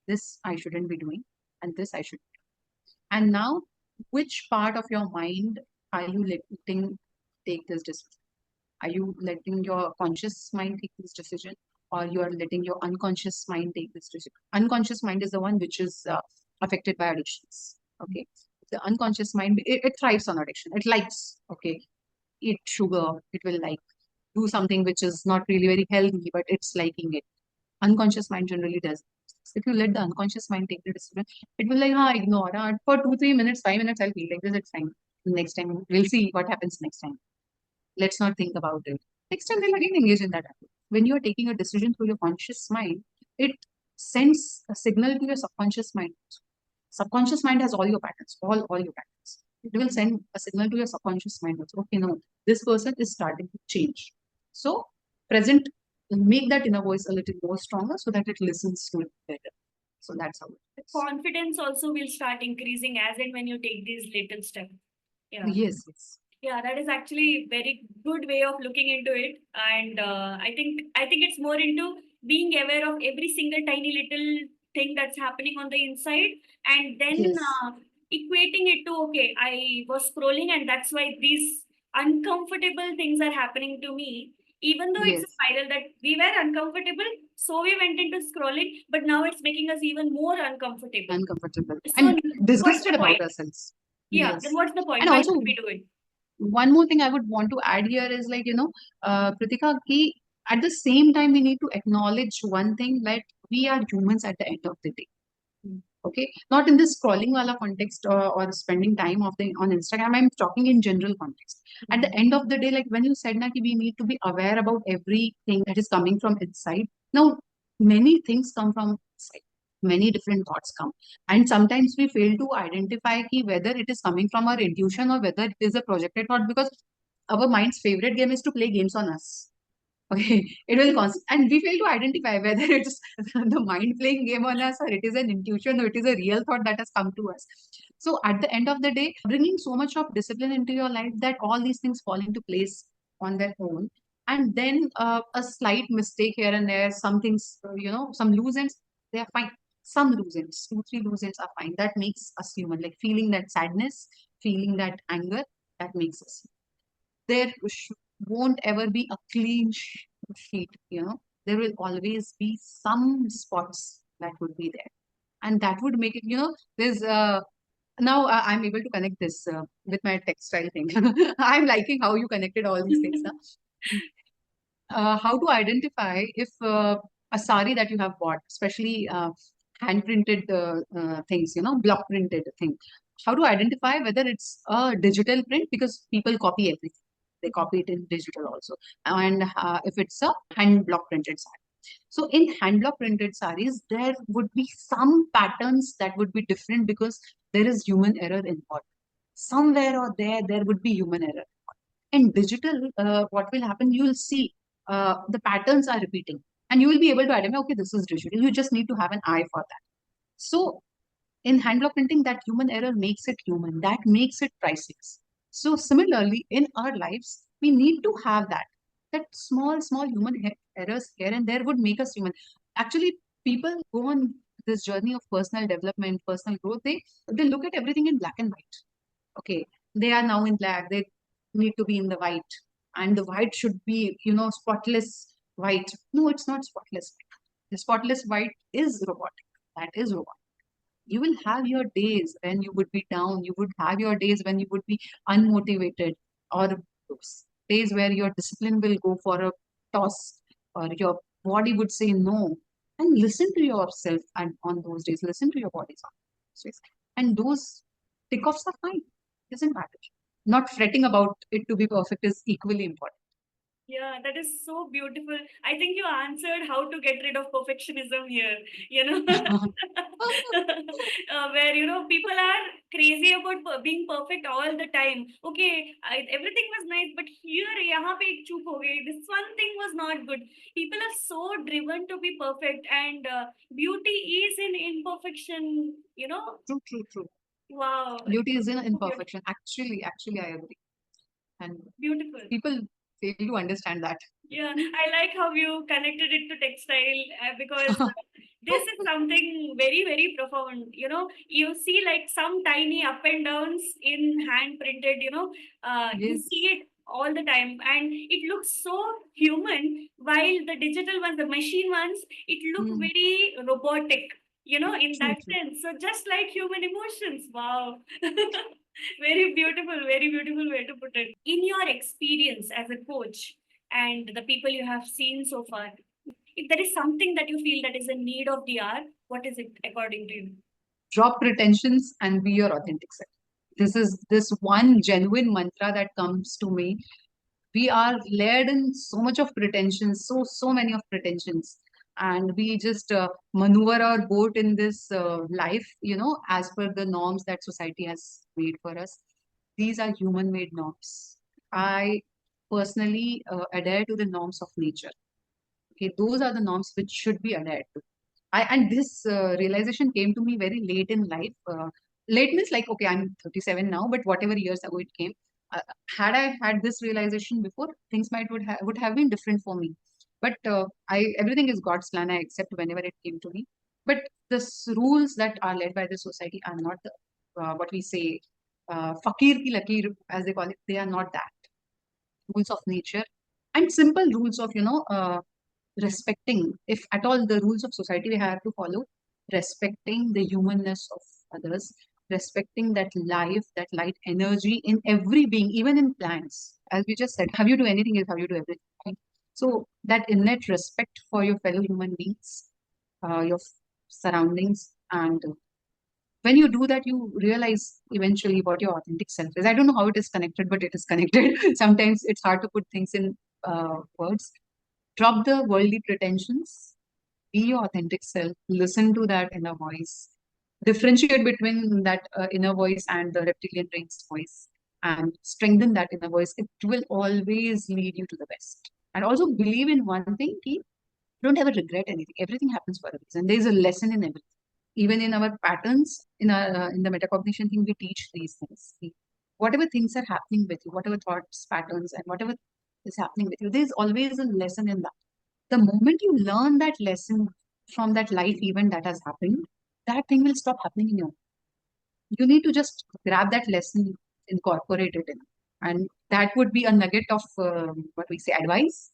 This I shouldn't be doing, and this I should. And now, which part of your mind are you letting take this decision? Are you letting your conscious mind take this decision, or you are letting your unconscious mind take this decision? Unconscious mind is the one which is affected by addictions. Okay, the unconscious mind it thrives on addiction. It likes eat sugar. It will like do something which is not really very healthy, but it's liking it. Unconscious mind generally does. If you let the unconscious mind take the decision, it will like, ignore. For 2, 3 minutes, 5 minutes, I'll feel like this, it's fine. Next time, we'll see what happens next time. Let's not think about it. Next time, they'll again engage in that. When you're taking a decision through your conscious mind, it sends a signal to your subconscious mind. Subconscious mind has all your patterns, all your patterns. It will send a signal to your subconscious mind. Also, okay, no, this person is starting to change. So, present, make that inner voice a little more stronger so that it listens to it better. So that's how it is. Confidence also will start increasing as and when you take these little steps. Yeah. Yes, yes. Yeah, that is actually very good way of looking into it, and I think it's more into being aware of every single tiny little thing that's happening on the inside, and then Yes. equating it to okay, I was scrolling, and that's why these uncomfortable things are happening to me. Even though it's a Yes. spiral that we were uncomfortable, so we went into scrolling, but now it's making us even more uncomfortable. Uncomfortable. So And what's disgusted the about point? ourselves. Yeah, Yes. then what's the point? And Why also, should we do it? one more thing I would want to add here is like, Pritika, ki at the same time, we need to acknowledge one thing, like we are humans at the end of the day. Okay, not in this scrolling wala context or spending time on Instagram. I'm talking in general context. At the end of the day, like when you said na, ki we need to be aware about everything that is coming from inside. Now, many things come from inside. Many different thoughts come, and sometimes we fail to identify ki whether it is coming from our intuition or whether it is a projected thought because our mind's favorite game is to play games on us. Okay, it will constant, and we fail to identify whether it's the mind playing game on us or it is an intuition or it is a real thought that has come to us. So at the end of the day, bringing so much of discipline into your life that all these things fall into place on their own, and then a slight mistake here and there, some things, some loose ends, they are fine. Some loose ends, 2, 3 loose ends are fine. That makes us human. Like feeling that sadness, feeling that anger, that makes us there won't ever be a clean sheet, there will always be some spots that would be there. And that would make it, there's now I'm able to connect this with my textile thing. I'm liking how you connected all these things now. How to identify if a sari that you have bought, especially hand printed things, block printed thing, how to identify whether it's a digital print because people copy everything. They copy it in digital also. And if it's a hand block printed sari. So in hand block printed saris, there would be some patterns that would be different because there is human error involved. Somewhere or there would be human error. In digital, what will happen, you will see the patterns are repeating and you will be able to identify, okay, this is digital. You just need to have an eye for that. So in hand block printing, that human error makes it human. That makes it priceless. So similarly, in our lives, we need to have that. That small human errors here and there would make us human. Actually, people go on this journey of personal development, personal growth. They look at everything in black and white. Okay, they are now in black. They need to be in the white, and the white should be, spotless white. No, it's not spotless. The spotless white is robotic. That is robotic. You will have your days when you would be down. You would have your days when you would be unmotivated, or those days where your discipline will go for a toss, or your body would say no. And listen to yourself, and on those days, listen to your body's days. And those tick offs are fine. Doesn't matter. Not fretting about it to be perfect is equally important. Yeah, that is so beautiful. I think you answered how to get rid of perfectionism here, you know, where, people are crazy about being perfect all the time. Okay, everything was nice, but here, yahan pe ek chook ho gayi. This one thing was not good. People are so driven to be perfect, and beauty is in imperfection, True, true, true. Wow, it's Beauty is in so beautiful. imperfection. Actually, I agree. And Beautiful. people fail to understand that. Yeah, I like how you connected it to textile, because this is something very, very profound. You see like some tiny up and downs in hand printed, you see Yes, it all the time, and it looks so human, while the digital ones, the machine ones, it look mm, very robotic, in true, that true. sense. So just like human emotions. Wow. Very beautiful way to put it. In your experience as a coach, and the people you have seen so far, if there is something that you feel that is a need of the hour, what is it according to you? Drop pretensions and be your authentic self. This is this one genuine mantra that comes to me. We are layered in so much of pretensions, so many of pretensions, and we just maneuver our boat in this life, as per the norms that society has made for us. These are human made norms. I personally adhere to the norms of nature. Okay, those are the norms which should be adhered to. And this realization came to me very late in life. Late means like, okay, I'm 37 now, but whatever years ago it came. Uh, had I had this realization before, things would have been different for me. But I everything is God's plan. I accept whenever it came to me. But the rules that are led by the society are not the, what we say, fakir ki lakir, as they call it. They are not that rules of nature and simple rules of respecting, if at all the rules of society we have to follow, respecting the humanness of others, respecting that life, that light energy in every being, even in plants. As we just said, how you do anything is how you do everything. Right? So that innate respect for your fellow human beings, your surroundings, and when you do that, you realize eventually what your authentic self is. I don't know how it is connected, but it is connected. Sometimes it's hard to put things in words. Drop the worldly pretensions, be your authentic self, listen to that inner voice, differentiate between that inner voice and the reptilian brain's voice, and strengthen that inner voice. It will always lead you to the best. And also believe in one thing, ki, don't ever regret anything. Everything happens for a reason. There is a lesson in everything. Even in our patterns, in the metacognition thing, we teach these things. Whatever things are happening with you, whatever thoughts, patterns, and whatever is happening with you, there's always a lesson in that. The moment you learn that lesson from that life event that has happened, that thing will stop happening in you. You need to just grab that lesson, incorporate it in, and that would be a nugget of what we say advice.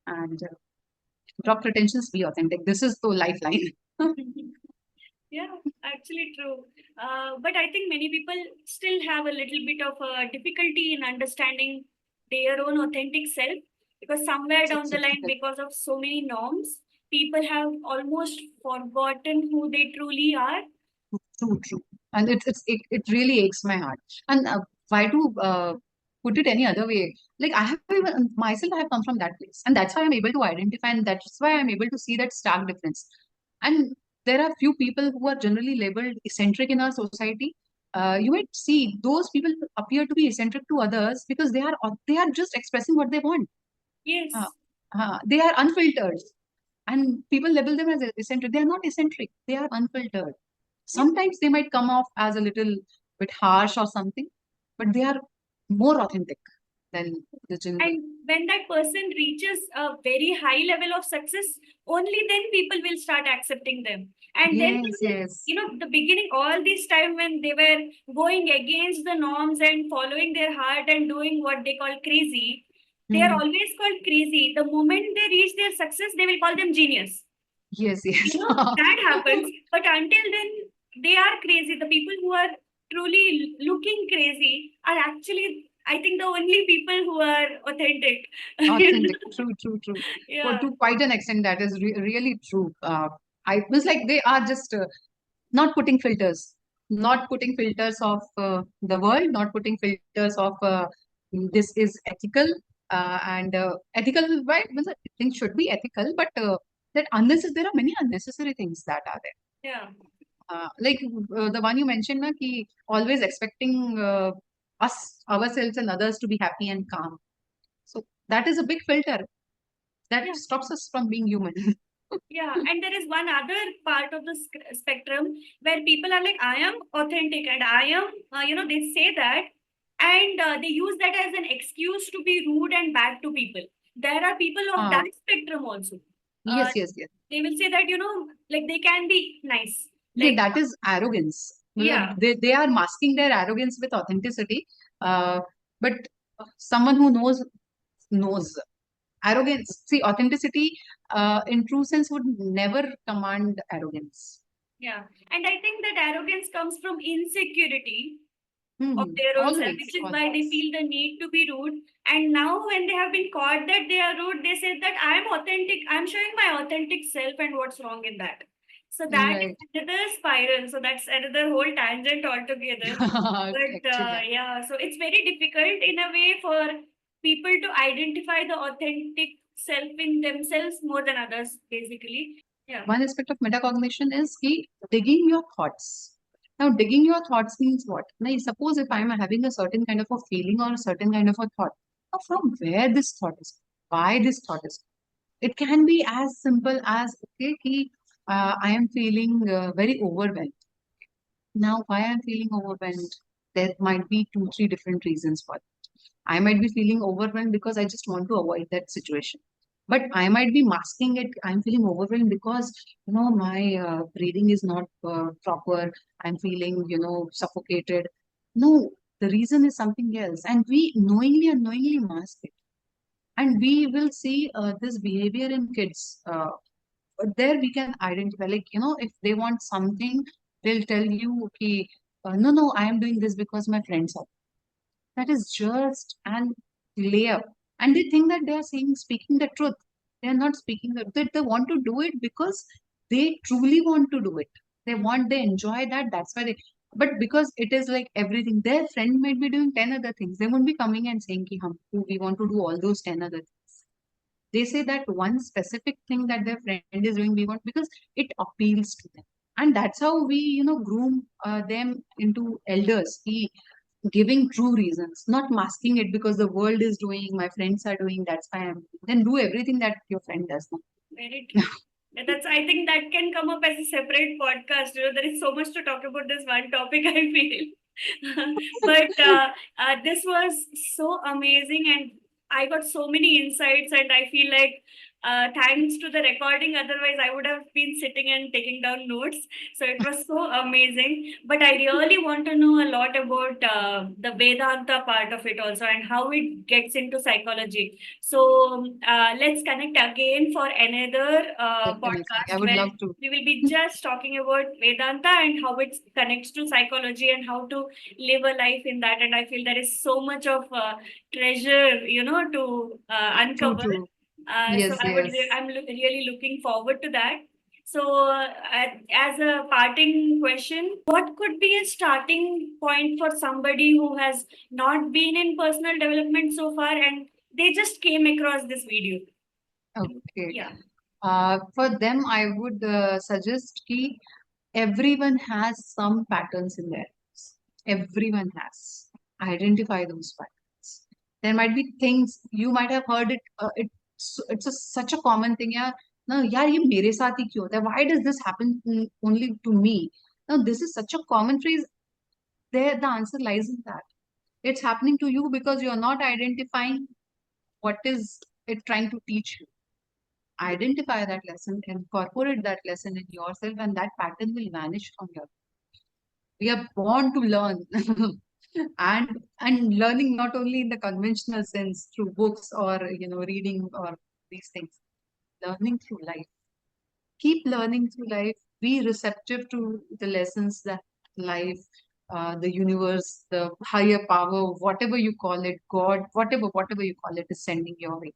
And drop pretensions, be authentic. This is the lifeline. Yeah, actually true. But I think many people still have a little bit of a difficulty in understanding their own authentic self, because somewhere down the line, because of so many norms, people have almost forgotten who they truly are. True, true. And it really aches my heart. And why to put it any other way? Like I have even myself, I have come from that place, and that's why I'm able to identify, and that's why I'm able to see that stark difference. And there are few people who are generally labeled eccentric in our society. You might see those people appear to be eccentric to others because they are just expressing what they want. Uh, Yes. they are unfiltered, and people label them as eccentric. They are not eccentric. They are unfiltered. Yeah. Sometimes they might come off as a little bit harsh or something, but they are more authentic than the general. And when that person reaches a very high level of success, only then people will start accepting them. And then, Yes, yes. the beginning, all this time when they were going against the norms and following their heart and doing what they call crazy, they are Hmm. always called crazy. The moment they reach their success, they will call them genius. Yes, yes. That happens. But until then, they are crazy. The people who are truly looking crazy are actually, I think, the only people who are authentic. Authentic. True, true, true. For Yeah. to quite an extent, that is really true. I was like they are just not putting filters, not putting filters of the world, not putting filters of this is ethical. And ethical, why? Because things should be ethical, but that unnecessary, there are many unnecessary things that are there. Yeah. Like the one you mentioned, na, ki always expecting us, ourselves, and others to be happy and calm. So that is a big filter that Yeah. stops us from being human. Yeah, and there is one other part of the spectrum where people are like, I am authentic and I am, they say that, and they use that as an excuse to be rude and bad to people. There are people of uh, that spectrum also. Uh, yes, yes, yes. they will say that, like they can be nice. Yeah, Like, that is arrogance. yeah, They are masking their arrogance with authenticity. But someone who knows arrogance. See, authenticity in true sense would never command arrogance. yeah. And I think that arrogance comes from insecurity of Hmm. their own self, Always, which is why they always. feel the need to be rude. And now, when they have been caught that they are rude, they say that I am authentic, I'm showing my authentic self, and what's wrong in that? So, that Right. is another spiral. So, that's another whole tangent altogether. But Actually, yeah, so it's very difficult in a way for people to identify the authentic self in themselves more than others, basically. Yeah. one aspect of metacognition is ki digging your thoughts. Now, digging your thoughts means what? Now, suppose if I'm having a certain kind of a feeling or a certain kind of a thought, now from where this thought is, why this thought is. It can be as simple as, okay, ki, I am feeling very overwhelmed. Now, why I'm feeling overwhelmed? There might be two, three different reasons for it. I might be feeling overwhelmed because I just want to avoid that situation. But I might be masking it. I'm feeling overwhelmed because, my breathing is not proper. I'm feeling, suffocated. No, the reason is something else. And we knowingly and unknowingly mask it. And we will see this behavior in kids. There we can identify, like, if they want something, they'll tell you, okay, no, I am doing this because my friends are. That is just an layup. And they think that they are speaking the truth. They are not speaking the truth. They want to do it because they truly want to do it. They enjoy that. That's why they, but because it is like everything, their friend might be doing 10 other things. They won't be coming and saying, ki, we want to do all those 10 other things. They say that one specific thing that their friend is doing, we want because it appeals to them. And that's how we, groom them into elders. Giving true reasons, not masking it because the world is doing, my friends are doing, that's why I'm. Then do everything that your friend does. No? Very true. That's, I think that can come up as a separate podcast. There is so much to talk about this one topic, I feel. But this was so amazing, and I got so many insights, and I feel like thanks to the recording, otherwise I would have been sitting and taking down notes. So it was so amazing. But I really want to know a lot about the Vedanta part of it also, and how it gets into psychology. So let's connect again for another Definitely, I podcast would where love to. we will be just talking about Vedanta and how it connects to psychology and how to live a life in that. And I feel there is so much of treasure, to True, uncover. true. So Yes, yes. I'm really looking forward to that. So, as a parting question, what could be a starting point for somebody who has not been in personal development so far and they just came across this video? Okay. Yeah. For them, I would suggest ki everyone has some patterns in their lives. Everyone has. Identify those patterns. There might be things you might have heard it. It's such a common thing. Yeah. No, यार ये मेरे साथ ही क्यों होता है? Why does this happen only to me? Now this is such a common phrase. There, the answer lies in that. It's happening to you because you're not identifying what is it trying to teach you. Identify that lesson, incorporate that lesson in yourself, and that pattern will vanish from your. We are born to learn, and learning not only in the conventional sense through books or reading or these things. Learning through life. Keep learning through life. Be receptive to the lessons that life, the universe, the higher power, whatever you call it, God, whatever you call it, is sending your way.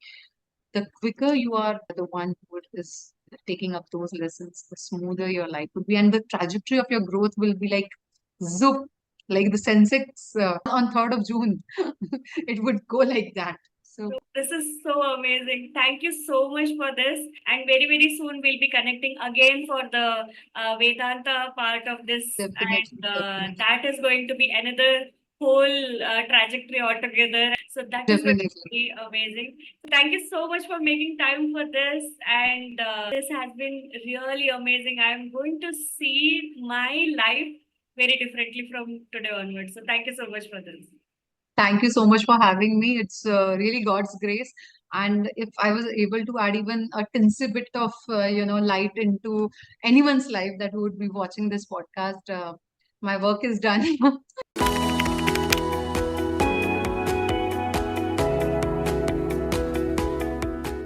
The quicker you are the one who is taking up those lessons, the smoother your life would be, and the trajectory of your growth will be like zoop, like the Sensex on 3rd of June. It would go like that. So This is so amazing. Thank you so much for this. And very, very soon we'll be connecting again for the Vedanta part of this. definitely, And definitely, that is going to be another whole trajectory altogether. So that is going to definitely. be amazing. So thank you so much for making time for this. And this has been really amazing. I'm going to see my life very differently from today onwards. So thank you so much for this. Thank you so much for having me. It's really God's grace. And if I was able to add even a tinsy bit of light into anyone's life that would be watching this podcast, my work is done.